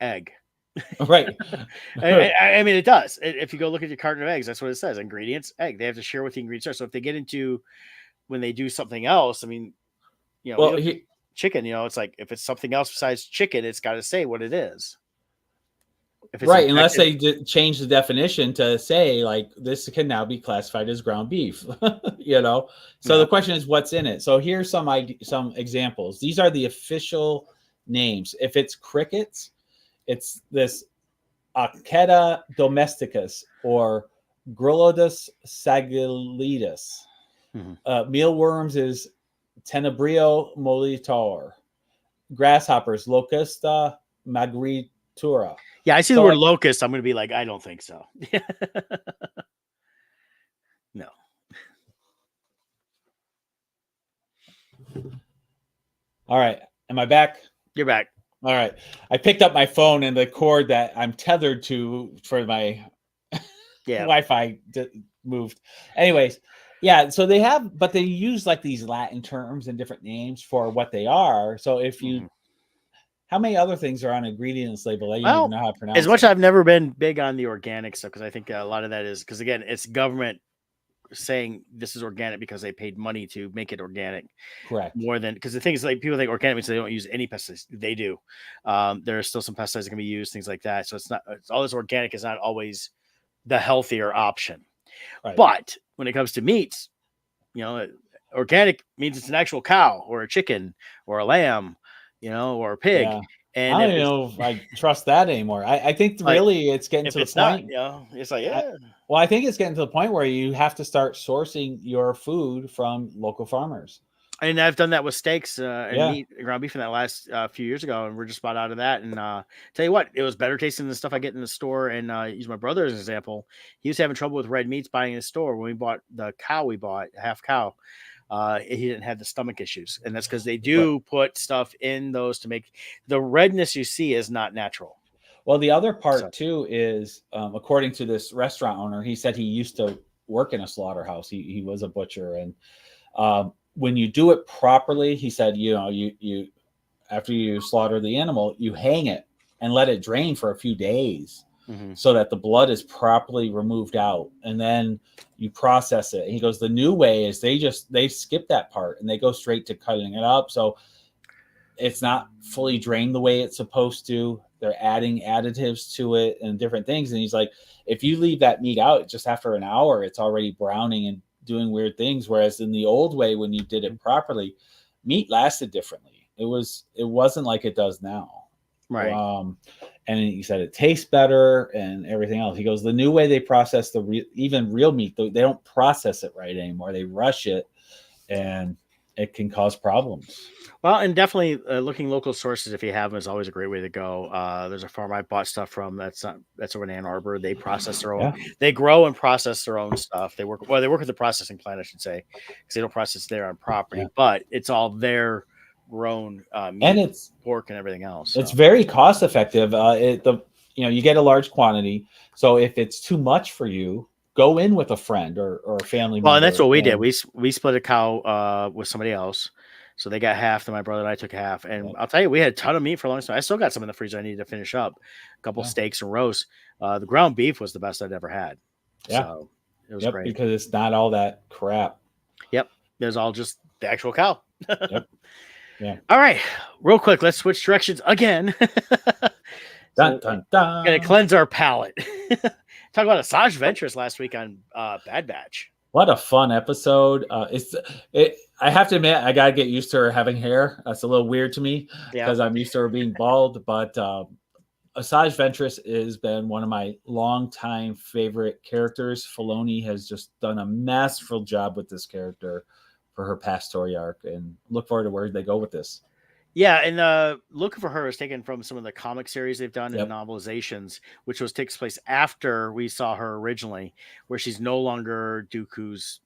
egg. Right. I mean, it does. If you go look at your carton of eggs, that's what it says: ingredients, egg. They have to share what the ingredients are. So if they get into when they do something else, I mean, chicken. It's like if it's something else besides chicken, it's got to say what it is. Right, unless they change the definition to say, like, this can now be classified as ground beef, So the question is, what's in it? So here's some examples. These are the official names. If it's crickets, it's this Aceta domesticus or Grylodus sagilidus. Mm-hmm. Mealworms is Tenebrio molitor. Grasshoppers, Locusta magritura. Yeah, I see the So word locust. I'm going to be like, I don't think so. No. All right. Am I back? You're back. All right. I picked up my phone and the cord that I'm tethered to for my Yeah. Wi-Fi moved. Anyways, yeah. So they have, but they use like these Latin terms and different names for what they are. So if you, how many other things are on ingredients label that you don't even know how to pronounce? As much as I've never been big on the organic stuff, because I think a lot of that is because again, it's government saying this is organic because they paid money to make it organic. Correct. More than because the thing is like people think organic means they don't use any pesticides. They do. There are still some pesticides that can be used, things like that. So it's not all this organic is not always the healthier option. Right. But when it comes to meats, organic means it's an actual cow or a chicken or a lamb, or a pig. Yeah. And I don't even know if I trust that anymore. I think really it's getting to the point. It's like, yeah. Well, I think it's getting to the point where you have to start sourcing your food from local farmers. And I've done that with steaks and meat, ground beef in that last few years ago, and we're just about out of that. And tell you what, it was better tasting than the stuff I get in the store. And use my brother as an example. He was having trouble with red meats buying in the store. When we bought the cow, we bought half cow. He didn't have the stomach issues, and that's because they do put stuff in those to make the redness you see is not natural. Well, the other part too is, according to this restaurant owner, he said he used to work in a slaughterhouse. He was a butcher, and when you do it properly, he said, you after you slaughter the animal, you hang it and let it drain for a few days. So that the blood is properly removed out, and then you process it. And he goes, the new way is they skip that part and they go straight to cutting it up. So it's not fully drained the way it's supposed to. They're adding additives to it and different things. And he's like, if you leave that meat out just after an hour, it's already browning and doing weird things. Whereas in the old way, when you did it properly, meat lasted differently. It wasn't like it does now. Right. And he said it tastes better and everything else. He goes, the new way they process even real meat, they don't process it right anymore. They rush it, and it can cause problems. Well, and definitely looking local sources, if you have them, is always a great way to go. There's a farm I bought stuff from that's over in Ann Arbor. They process their own. Yeah. They grow and process their own stuff. They work with the processing plant, I should say, because they don't process there on property, but it's all their grown meat, and it's pork and everything else. So. It's very cost effective. You get a large quantity. So if it's too much for you, go in with a friend or a family member. Well, and that's what we did. We split a cow with somebody else. So they got half, and my brother and I took half. And I'll tell you, we had a ton of meat for a long time. I still got some in the freezer I needed to finish up. A couple steaks and roasts. The ground beef was the best I'd ever had. Yeah. So it was great. Because it's not all that crap. Yep. It was all just the actual cow. Yep. Yeah. All right. Real quick, let's switch directions again. Dun, dun, dun. Gonna cleanse our palate. Talk about Asajj Ventress last week on Bad Batch. What a fun episode. I have to admit, I gotta get used to her having hair. That's a little weird to me because I'm used to her being bald. But Asajj Ventress has been one of my longtime favorite characters. Filoni has just done a masterful job with this character for her past story arc, and look forward to where they go with this. Yeah, and Looking for Her is taken from some of the comic series they've done in novelizations, which takes place after we saw her originally, where she's no longer Dooku's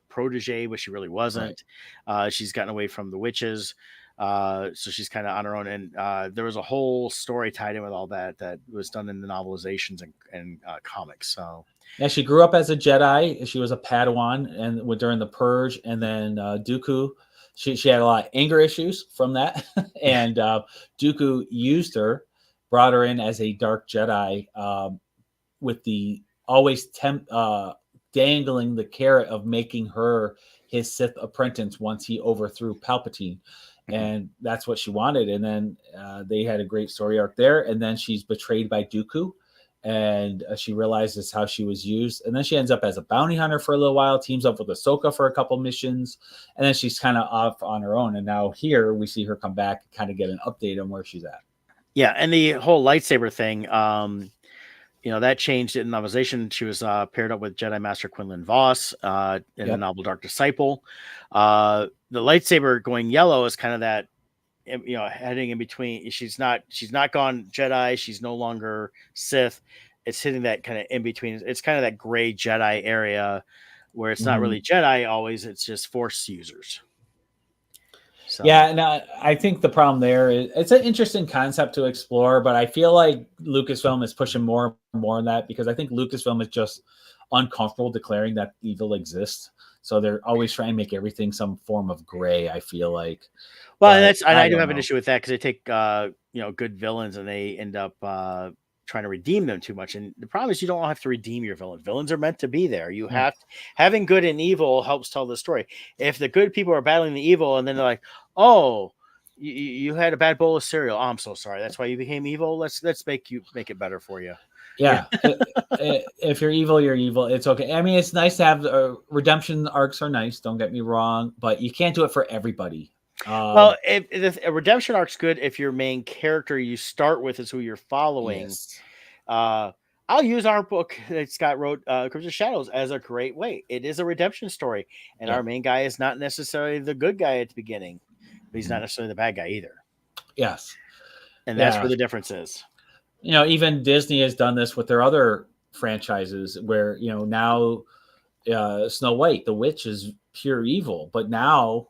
protege, which she really wasn't. Right. She's gotten away from the witches, so she's kind of on her own. And there was a whole story tied in with all that was done in the novelizations and comics. So. Yeah, she grew up as a Jedi. She was a Padawan, and during the Purge, and then Dooku. She had a lot of anger issues from that, and Dooku used her, brought her in as a dark Jedi, with the always dangling the carrot of making her his Sith apprentice once he overthrew Palpatine, and that's what she wanted. And then they had a great story arc there, and then she's betrayed by Dooku. And she realizes how she was used. And then she ends up as a bounty hunter for a little while, teams up with Ahsoka for a couple missions. And then she's kind of off on her own. And now here we see her come back and kind of get an update on where she's at. Yeah. And the whole lightsaber thing, that changed in novelization. She was paired up with Jedi Master Quinlan Voss in the novel Dark Disciple. The lightsaber going yellow is kind of that heading in between. She's not gone Jedi. She's no longer Sith. It's hitting that kind of in between. It's kind of that gray Jedi area where it's not Mhm. really Jedi always. It's just Force users. So Yeah, and I think the problem there is it's an interesting concept to explore, but I feel like Lucasfilm is pushing more and more on that because I think Lucasfilm is just uncomfortable declaring that evil exists. So they're always trying to make everything some form of gray, I feel like. well, and But that's and I I do don't have an know. issue with that because they take good villains and they end up trying to redeem them too much. And the problem is you don't have to redeem your villain. Villains are meant to be there. You Yeah. have having good and evil helps tell the story. If the good people are battling the evil and then they're like, oh. You had a bad bowl of cereal. Oh, I'm so sorry. That's why you became evil. Let's make it better for you. Yeah. Yeah. If you're evil, you're evil. It's okay. I mean, it's nice to have redemption arcs are nice. Don't get me wrong, but you can't do it for everybody. Well, if a redemption arc's good if your main character you start with is who you're following. Yes. Uh, I'll use our book that Scott wrote, Crypt of Shadows, as a great way. It is a redemption story, and Yeah. our main guy is not necessarily the good guy at the beginning, but he's not Mhm. necessarily the bad guy either. Yes. And that's Yeah. where the difference is. Even Disney has done this with their other franchises where, now Snow White, the witch, is pure evil, but now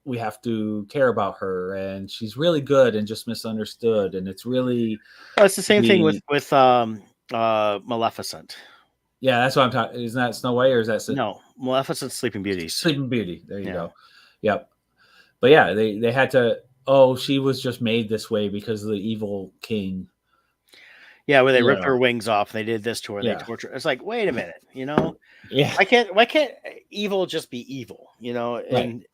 we have to care about her and she's really good and just misunderstood. And it's really Well, it's the same thing with the, Maleficent. yeah, that's what I'm talking. Isn't that Snow White or is that No, Maleficent's Sleeping Beauties. Sleeping Beauty? There you Yeah. go. Yep. But yeah, they had to, oh, she was just made this way because of the evil king. Yeah, where they ripped Yeah. her wings off. They did this to her. They Yeah. tortured. It's like, wait a minute, Yeah. why can't evil just be evil? Right. And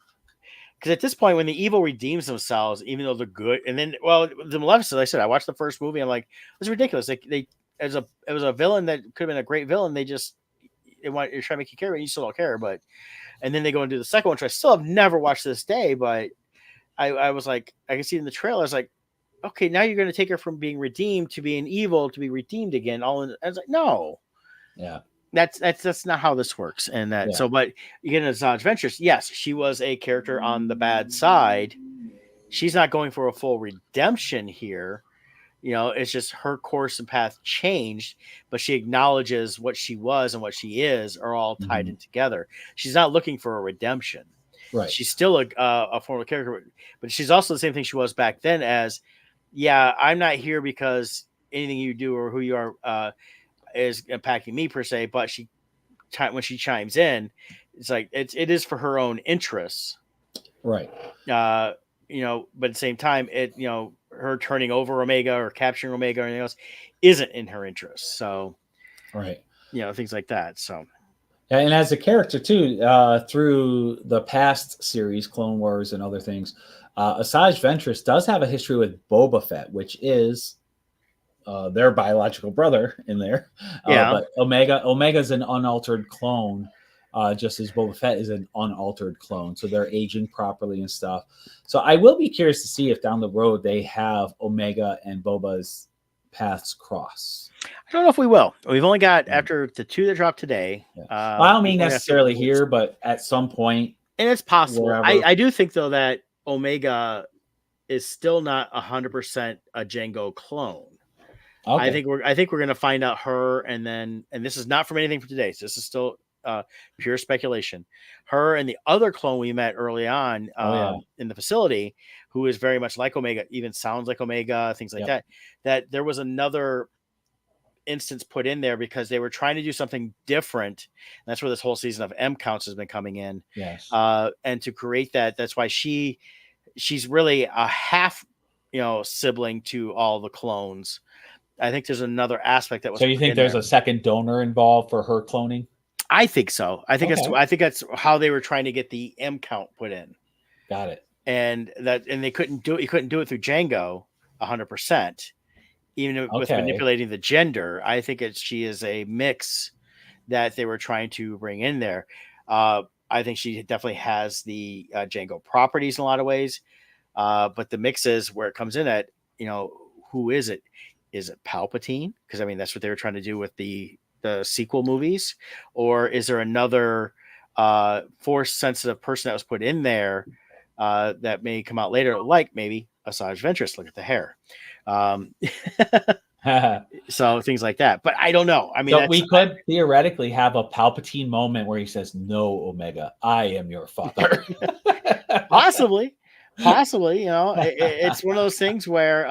because at this point, when the evil redeems themselves, even though they're good, and then, well, the Maleficent, like I said, I watched the first movie. I'm like, it's ridiculous. They it was a villain that could have been a great villain. They just you're trying to make you care, but you still don't care. But and then they go and do the second one, which I still have never watched to this day. But I was like, I can see in the trailer. I was like, okay, now you're going to take her from being redeemed to being evil to be redeemed again. I was like, no, Yeah. that's not how this works. And that Yeah. so, but you get into Zod's Adventures. Yes, she was a character on the bad side. She's not going for a full redemption here. It's just her course and path changed, but she acknowledges what she was and what she is are all tied Mhm. in together. She's not looking for a redemption. Right. She's still a former character, but she's also the same thing she was back then as, yeah, I'm not here because anything you do or who you are is impacting me per se, but when she chimes in, it's like it is for her own interests. Right. Uh, but at the same time, her turning over Omega or capturing Omega or anything else isn't in her interest. So, Right. things like that. So, And as a character too, through the past series, Clone Wars and other things, Asajj Ventress does have a history with Boba Fett, which is their biological brother in there. yeah. But Omega's an unaltered clone, just as Boba Fett is an unaltered clone. So they're aging properly and stuff. So I will be curious to see if down the road they have Omega and Boba's paths cross. I don't know if we will. We've only got, after the 2 that dropped today. Yeah. Well, I don't we've mean only got a few necessarily more weeks. here, but at some point, And it's possible. wherever. I do think though that Omega is still not 100% a Django clone. Okay. I think we're gonna find out her, and this is not from anything from today. So this is still pure speculation. Her and the other clone we met early on in the facility, who is very much like Omega, even sounds like Omega, things like that. That there was another instance put in there because they were trying to do something different. And that's where this whole season of M counts has been coming in. Yes. And to create that's why she's really a half, sibling to all the clones. I think there's another aspect that was. So you think there's a second donor involved for her cloning? I think so. I think that's how they were trying to get the M count put in. Got it. And they couldn't do it. You couldn't do it through Django 100%. Even with manipulating the gender, I think she is a mix that they were trying to bring in there. I think she definitely has the Django properties in a lot of ways, but the mix is where it comes in at. Who is it? Is it Palpatine? Because I mean, that's what they were trying to do with the sequel movies, or is there another force sensitive person that was put in there that may come out later, like maybe Asajj Ventress. Look at the hair. So things like that. But I don't know. I mean, so we could theoretically have a Palpatine moment where he says, "No, Omega, I am your father." possibly. You know, it's one of those things where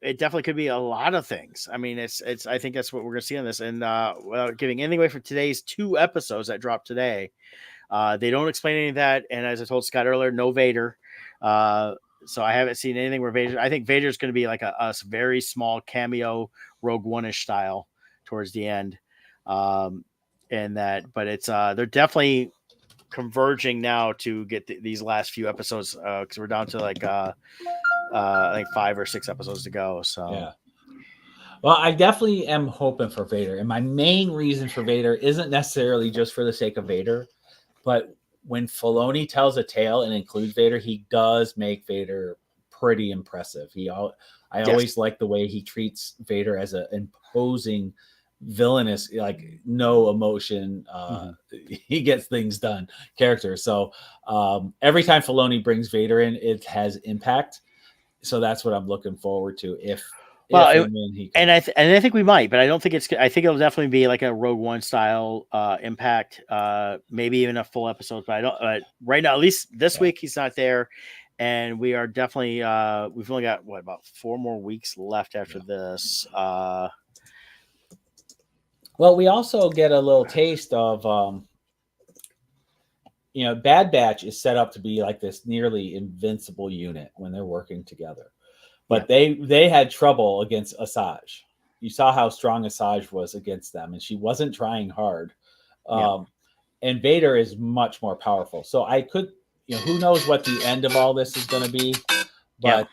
it definitely could be a lot of things. I mean, it's. I think that's what we're gonna see on this. And without giving anything away for today's 2 episodes that dropped today, they don't explain any of that. And as I told Scott earlier, no Vader. So I haven't seen anything where Vader. I think Vader's going to be like a very small cameo, Rogue One-ish style towards the end. And that, but it's they're definitely converging now to get these last few episodes because we're down to like I think 5 or 6 episodes to go. So yeah. Well, I definitely am hoping for Vader, and my main reason for Vader isn't necessarily just for the sake of Vader, but when Filoni tells a tale and includes Vader, he does make Vader pretty impressive. I always like the way he treats Vader as an imposing villainous, like no emotion. He gets things done character. So every time Filoni brings Vader in, it has impact. So that's what I'm looking forward to. I think we might, but I don't think it's. I think it'll definitely be like a Rogue One style impact, maybe even a full episode. But I don't. Right now, at least this week, he's not there, and we are definitely. We've only got about 4 more weeks left after this. Well, we also get a little taste of. Bad Batch is set up to be like this nearly invincible unit when they're working together. But they had trouble against Asajj. You saw how strong Asajj was against them, and she wasn't trying hard. And Vader is much more powerful. So I could, who knows what the end of all this is going to be. But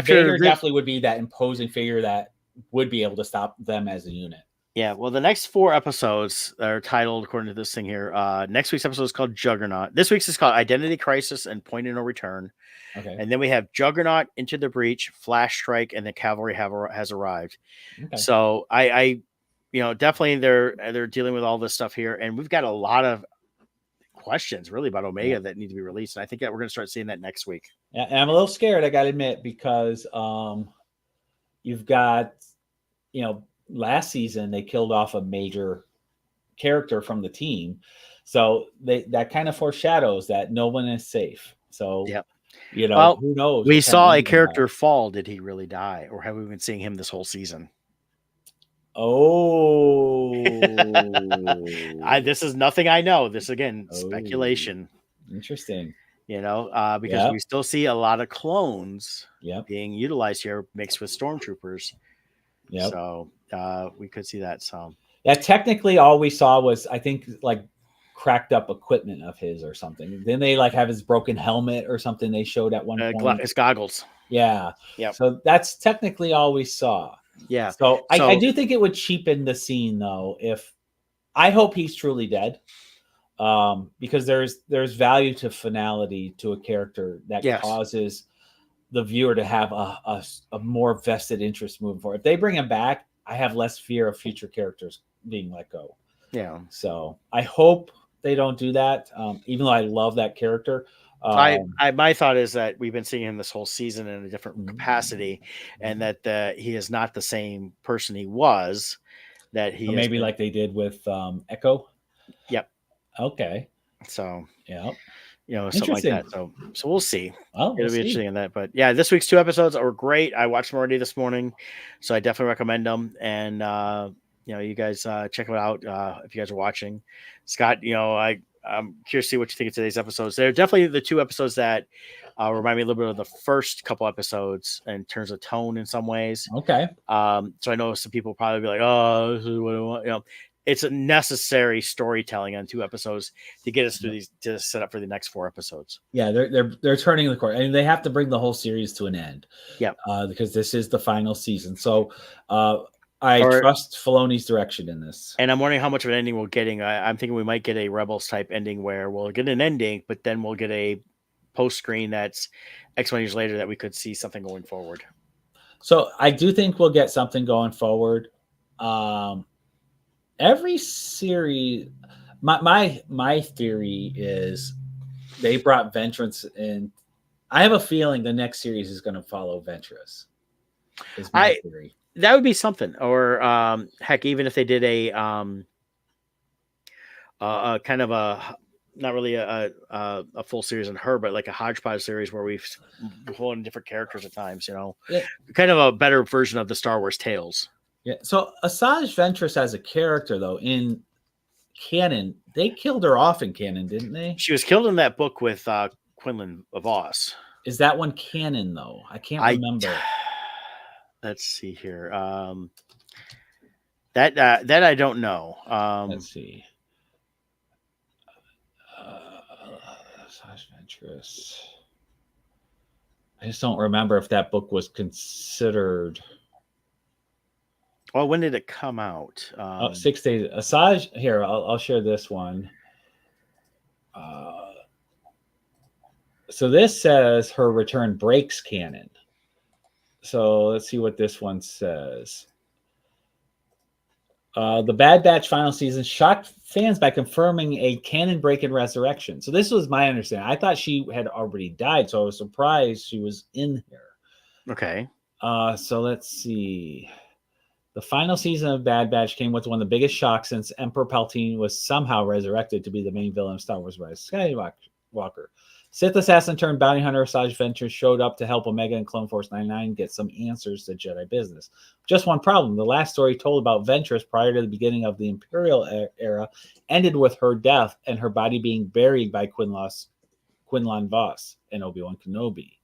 Vader definitely would be that imposing figure that would be able to stop them as a unit. Yeah, well, the next 4 episodes are titled, according to this thing here, next week's episode is called Juggernaut. This week's is called Identity Crisis and Point of No Return. Okay. And then we have Juggernaut, Into the Breach, Flash Strike, and the Cavalry has arrived. Okay. So I definitely they're dealing with all this stuff here, and we've got a lot of questions really about Omega that need to be released. And I think that we're going to start seeing that next week. Yeah, and I'm a little scared, I got to admit, because you've got, last season they killed off a major character from the team, so that kind of foreshadows that no one is safe. So who knows? We saw a character fall. Did he really die, or have we been seeing him this whole season? Oh, this is nothing I know. This again, speculation. Interesting. Because we still see a lot of clones being utilized here, mixed with stormtroopers. Yep. So we could see that some. Yeah, technically all we saw was, I think, like cracked up equipment of his or something. Then they like have his broken helmet or something they showed at one point. His goggles. Yeah. Yeah. So that's technically all we saw. Yeah. So I do think it would cheapen the scene though. I hope he's truly dead. Because there's value to finality to a character that causes the viewer to have a more vested interest moving forward. If they bring him back, I have less fear of future characters being let go. Yeah. So I hope they don't do that. Even though I love that character. My thought is that we've been seeing him this whole season in a different capacity, and that he is not the same person he was. That he maybe like they did with Echo. Yep. Okay. So yeah. Something like that. So we'll see. Well, it'll be interesting in that. But yeah, this week's 2 episodes are great. I watched them already this morning, so I definitely recommend them. And you guys check them out if you guys are watching. Scott, I'm curious to see what you think of today's episodes. They're definitely the 2 episodes that remind me a little bit of the first couple episodes in terms of tone in some ways. Okay. So I know some people probably be like, "Oh, this is what I want." It's a necessary storytelling on 2 episodes to get us through these, to set up for the next 4 episodes. Yeah, they're turning the corner, and they have to bring the whole series to an end. Yeah, because this is the final season. So I trust Filoni's direction in this. And I'm wondering how much of an ending we're getting. I'm thinking we might get a Rebels type ending where we'll get an ending, but then we'll get a post screen that's X many years later that we could see something going forward. So I do think we'll get something going forward. Every series, my theory is they brought Ventress in. I have a feeling the next series is going to follow Ventress. Is my theory. That would be something. Or heck, even if they did a kind of a not really a full series on her, but like a hodgepodge series where we've pulled in different characters at times. Kind of a better version of the Star Wars tales. Yeah. So Asajj Ventress as a character, though, in canon, they killed her off in canon, didn't they? She was killed in that book with Quinlan Voss. Is that one canon, though? I can't remember. Let's see here. That I don't know. Let's see. Asajj Ventress. I just don't remember if that book was considered. Well, when did it come out? 6 days. Asajj, here, I'll share this one. So this says her return breaks canon. So let's see what this one says. The Bad Batch final season shocked fans by confirming a canon break in Resurrection. So this was my understanding. I thought she had already died, so I was surprised she was in here. Okay. So let's see. The final season of Bad Batch came with one of the biggest shocks since Emperor Palpatine was somehow resurrected to be the main villain of Star Wars Rise of Skywalker. Sith assassin turned bounty hunter Asajj Ventress showed up to help Omega and Clone Force 99 get some answers to Jedi business. Just one problem. The last story told about Ventress prior to the beginning of the Imperial era ended with her death and her body being buried by Quinlan Voss and Obi-Wan Kenobi.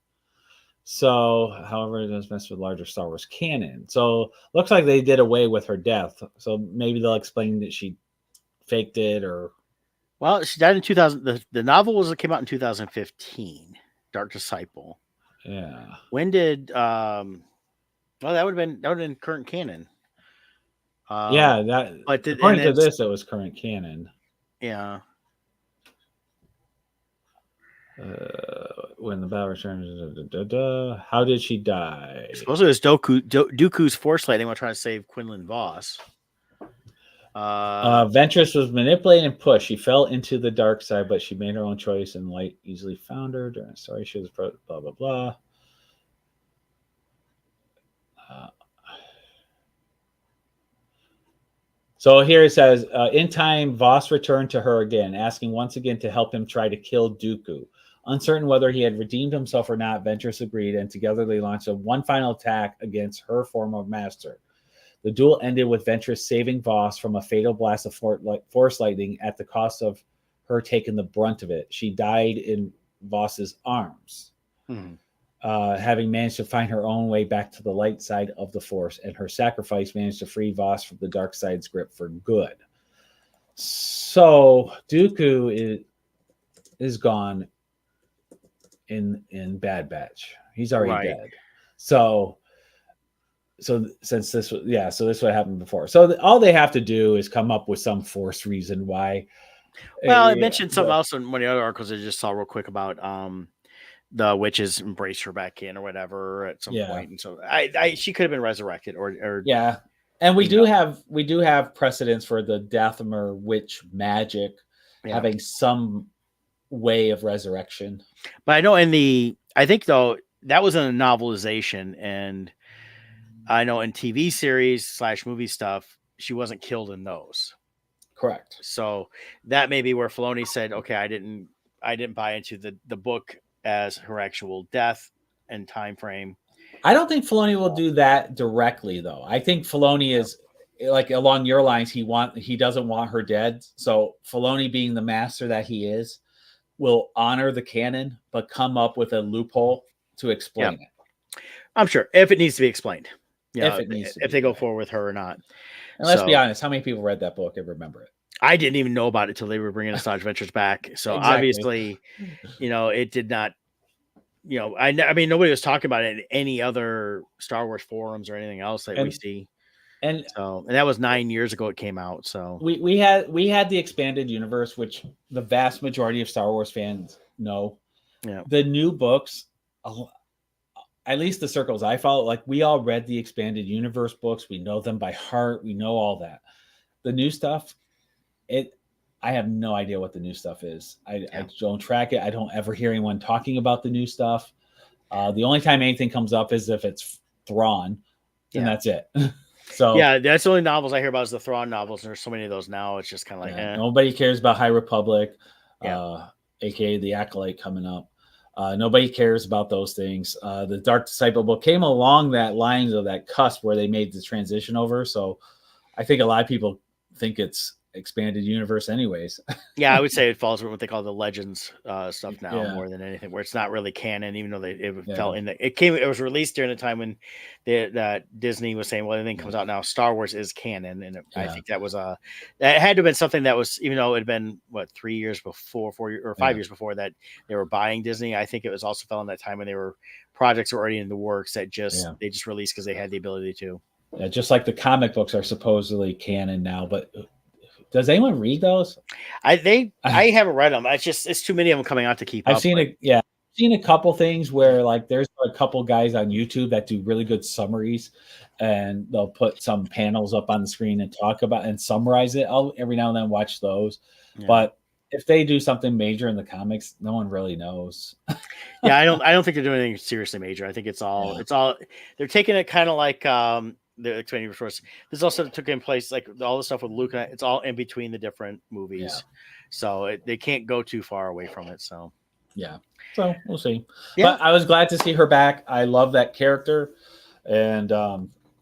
So, however, it does mess with larger Star Wars canon. So, looks like they did away with her death. So, maybe they'll explain that she faked it or... Well, she died in 2000. The novel came out in 2015, Dark Disciple. Yeah. When did... well, that would have been current canon. Yeah, according to this, it was current canon. Yeah. When the battle returns, how did she die? Supposedly it was Dooku's force lightning while trying to save Quinlan Voss. Ventress was manipulated and pushed. She fell into the dark side, but she made her own choice, and light easily found her. Sorry, she was blah blah blah. So here it says, in time, Voss returned to her again, asking once again to help him try to kill Dooku. Uncertain whether he had redeemed himself or not, Ventress agreed, and together they launched one final attack against her former master. The duel ended with Ventress saving Voss from a fatal blast of force lightning at the cost of her taking the brunt of it. She died in Voss's arms, having managed to find her own way back to the light side of the Force, and her sacrifice managed to free Voss from the dark side's grip for good. So Dooku is gone in Bad Batch. He's already dead. So since this was so this is what happened before. So all they have to do is come up with some Force reason why. Well, I mentioned something else in one of the other articles I just saw real quick about the witches embraced her back in or whatever at some point, and so she could have been resurrected or and we do have precedents for the Dathomir witch magic having some way of resurrection. But I know I think though that was in a novelization, and I know in TV series / movie stuff she wasn't killed in those. Correct. So that may be where Filoni said, okay, I didn't buy into the book as her actual death and time frame. I don't think Filoni will do that directly, though. I think Filoni is like along your lines. He doesn't want her dead. So Filoni, being the master that he is, will honor the canon, but come up with a loophole to explain it. I'm sure if it needs to be explained. If they go forward with her or not. And let's be honest, how many people read that book and remember it? I didn't even know about it till they were bringing Asajj Ventress back. So obviously, it did not. I mean, nobody was talking about it in any other Star Wars forums or anything else that we see. And that was 9 years ago it came out. So we had the expanded universe, which the vast majority of Star Wars fans know. Yeah. The new books, at least the circles I follow, like we all read the expanded universe books. We know them by heart. We know all that. The new stuff, I have no idea what the new stuff is. I Yeah. don't track it. I don't ever hear anyone talking about the new stuff. The only time anything comes up is if it's Thrawn, and Yeah. that's it. So Yeah, that's the only novels I hear about is the Thrawn novels, and there's so many of those now. It's just kind of like, yeah, eh. nobody cares about High Republic, Yeah. aka the Acolyte coming up. Nobody cares about those things. The Dark Disciple book came along that lines of that cusp where they made the transition over. So I think a lot of people think it's expanded universe, anyways. Yeah, I would say it falls with what they call the Legends stuff now Yeah, more than anything, where it's not really canon, even though it fell yeah, in the it came it was released during the time when that Disney was saying, well, anything yeah, comes out now, Star Wars is canon, and I yeah, think that was that had to have been something that was, even though it had been what 3 years before, 4 years or yeah, 5 years before that they were buying Disney. I think it was also fell in that time when they were projects were already in the works that yeah. they just released because they had the ability to. Yeah, just like the comic books are supposedly canon now, but does anyone read those? I haven't read them. It's too many of them coming out to keep I've up seen with. it. Yeah, I've seen a couple things where like there's a couple guys on YouTube that do really good summaries, and they'll put some panels up on the screen and talk about and summarize it. I'll every now and then watch those, Yeah. but if they do something major in the comics, no one really knows. Yeah, I don't think they're doing anything seriously major. I think Yeah, it's all they're taking it kind of like the explaining first. This also took in place like all the stuff with Luke. It's all in between the different yeah, movies, so they can't go too far away from it. So yeah. So we'll see. yeah, But I was glad to see her back. I love that character, and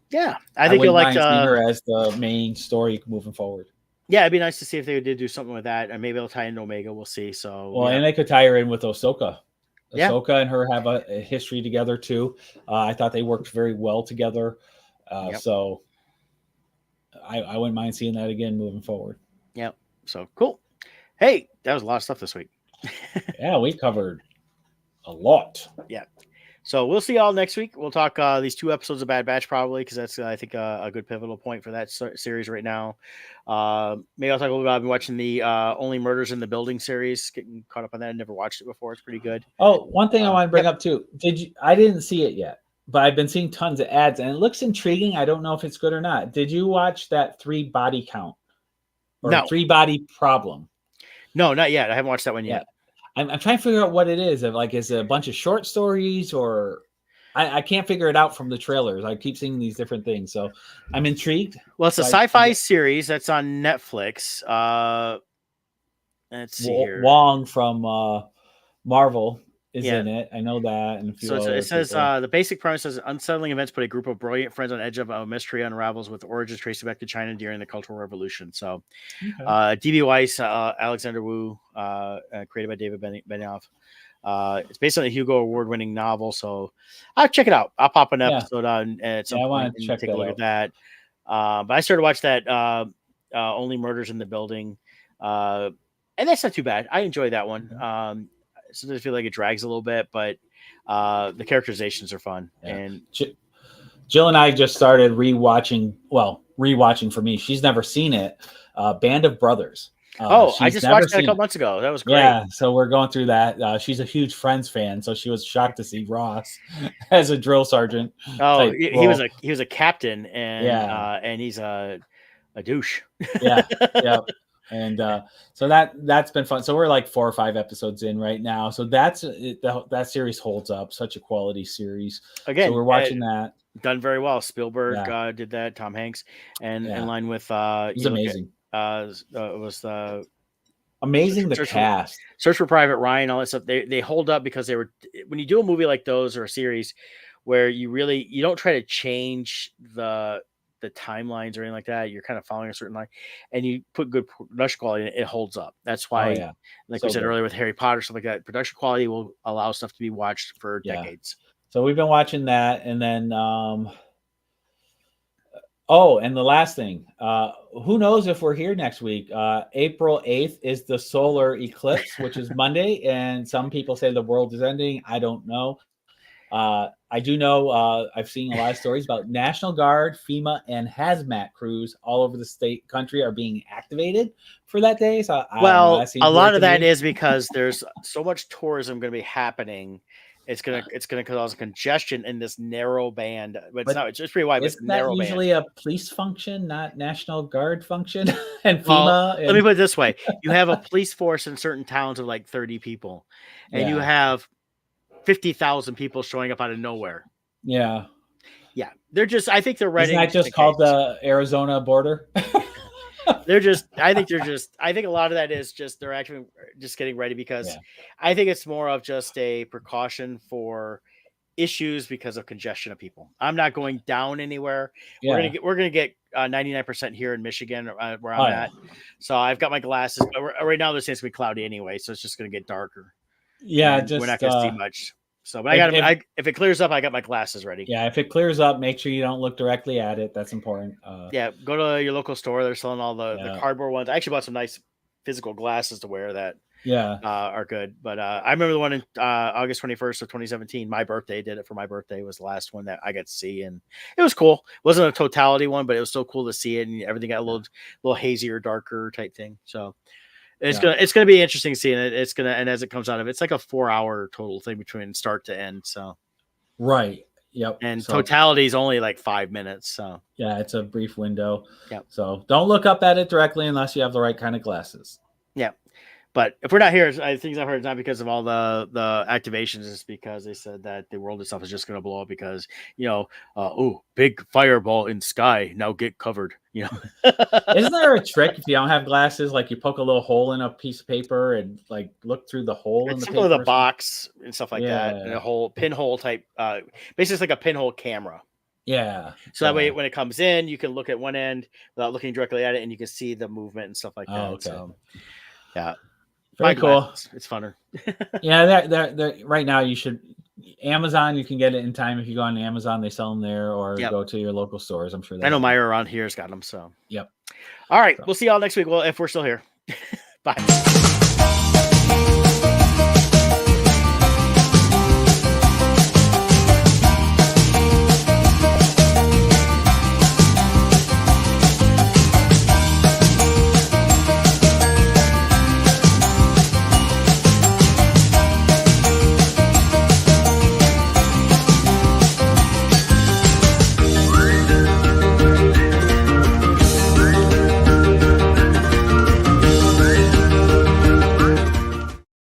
yeah, I I think you'll wouldn't like. mind seeing her as the main story moving forward. Yeah, it'd be nice to see if they did do something with that, and maybe they'll tie into Omega. We'll see. So Well, yeah, and they could tie her in with Ahsoka. yeah, Ahsoka and her have a history together too. I thought they worked very well together. yep, So I wouldn't mind seeing that again moving forward. yep. So cool. Hey, that was a lot of stuff this week. Yeah, we covered a lot. Yeah. So we'll see y'all next week. We'll talk these 2 episodes of Bad Batch probably because that's I think a good pivotal point for that series right now. Maybe I'll talk a little bit about. I've been watching the Only Murders in the Building series. Getting caught up on that. I never watched it before. It's pretty good. Oh, one thing I want to bring Yep. up too. Did you? I didn't see it yet, but I've been seeing tons of ads, and it looks intriguing. I don't know if it's good or not. Did you watch that 3 body count or No, 3 body problem? no, not yet. I haven't watched that one Yeah, yet. I'm trying to figure out what it is. Like, is it a bunch of short stories or I can't figure it out from the trailers. I keep seeing these different things, so I'm intrigued. Well, it's a So sci-fi series that's on Netflix. Let's see here. Wong from Marvel is Yeah. in it. I know that, and a few So it other says people. the basic premise is unsettling events put a group of brilliant friends on edge of a mystery unravels with origins tracing back to China during the Cultural Revolution. So Okay. D.B. Weiss, Alexander Wu, created by David Benioff. It's based on a Hugo Award-winning novel, so I'll check it out. I'll pop an Yeah, episode on at some I point want to and check take a that look at out. that. But I started to watch that Only Murders in the Building, and that's not too bad. I enjoy that one. Sometimes I feel like it drags a little bit, but the characterizations are fun. Yeah. And Jill and I just started rewatching. Well, rewatching for me. She's never seen it. Band of Brothers. I She's just never watched that a seen couple it. months ago. That was great. Yeah, so we're going through that. She's a huge Friends fan, so she was shocked to see Ross as a drill sergeant. Oh, Type he role. was a captain, Yeah, and he's a douche. yeah, yeah. And so that's been fun. So we're like 4 or 5 episodes in right now. So that series holds up. Such a quality series. So Again, we're watching that. done very well. Spielberg Yeah, did that. Tom Hanks, and in yeah. line with It was you look at amazing. it was the Amazing the cast. Search for Private Ryan, all that stuff. They hold up because they were when you do a movie like those or a series where you don't try to change the timelines or anything like that. You're kind of following a certain line, and you put good production quality. It holds up. That's Oh why, yeah, like we so said good. earlier with Harry Potter stuff like that, production quality will allow stuff to be watched for Yeah. decades. So we've been watching that, and then oh, and the last thing, who knows if we're here next week? April 8th is the solar eclipse, which is Monday, and some people say the world is ending. I don't know. I do know I've seen a lot of stories about National Guard, FEMA, and hazmat crews all over the country are being activated for that day. So I don't know. Well, That a seems lot weird of to that me. is because there's so much tourism going to be happening It's gonna cause congestion in this narrow band, but it's But not. It's just pretty wide, but isn't that narrow band. usually a police function, not National Guard function? And Well, FEMA let me and put it this way: you have a police force in certain towns of like 30 people, and you yeah. have 50,000 people showing up out of nowhere. Yeah. Yeah, they're just. I think they're Isn't ready that just just in called case. the Arizona border? They're just. I think they're just. I think a lot of that is just they're actually just getting ready because Yeah. I think it's more of just a precaution for issues because of congestion of people. I'm not going down anywhere. Yeah. We're gonna get 99% here in Michigan where I'm Oh yeah. at. So I've got my glasses, but right now this is gonna be cloudy anyway, so it's just gonna get darker Yeah, and we're not just gonna see much. So, but if it clears up, I got my glasses ready. yeah, if it clears up, make sure you don't look directly at it. That's important. Yeah, go to your local store. They're selling all the Yeah. cardboard ones. I actually bought some nice physical glasses to wear that Yeah. are good. But I remember the one in August 21st of 2017. My birthday did it for my birthday. Was the last one that I got to see, and it was cool. It wasn't a totality one, but it was still cool to see it, and everything got a little hazier, darker type thing. So it's gonna be interesting seeing it. It's gonna, and as it comes out of it, it's like a 4-hour total thing between start to end. So Right. Yep. and totality is only like 5 minutes. So yeah, it's a brief window. Yep. So don't look up at it directly unless you have the right kind of glasses. Yeah. But if we're not here, I think I've heard it's not because of all the activations. It's because they said that the world itself is just going to blow up because, big fireball in sky. Now get covered. Isn't there a trick if you don't have glasses? Like you poke a little hole in a piece of paper and like look through the hole in the paper. With a box and stuff like that, and a whole pinhole type. Basically, it's like a pinhole camera. Yeah. So that way, when it comes in, you can look at one end without looking directly at it, and you can see the movement and stuff like that. Okay. So, yeah. Very cool. It's funner. Yeah, they're right now. You should Amazon. You can get it in time if you go on Amazon. They sell them there, or go to your local stores. I'm sure. I know Meyer around here has got them. So yep. All right, we'll see y'all next week. Well, if we're still here. Bye.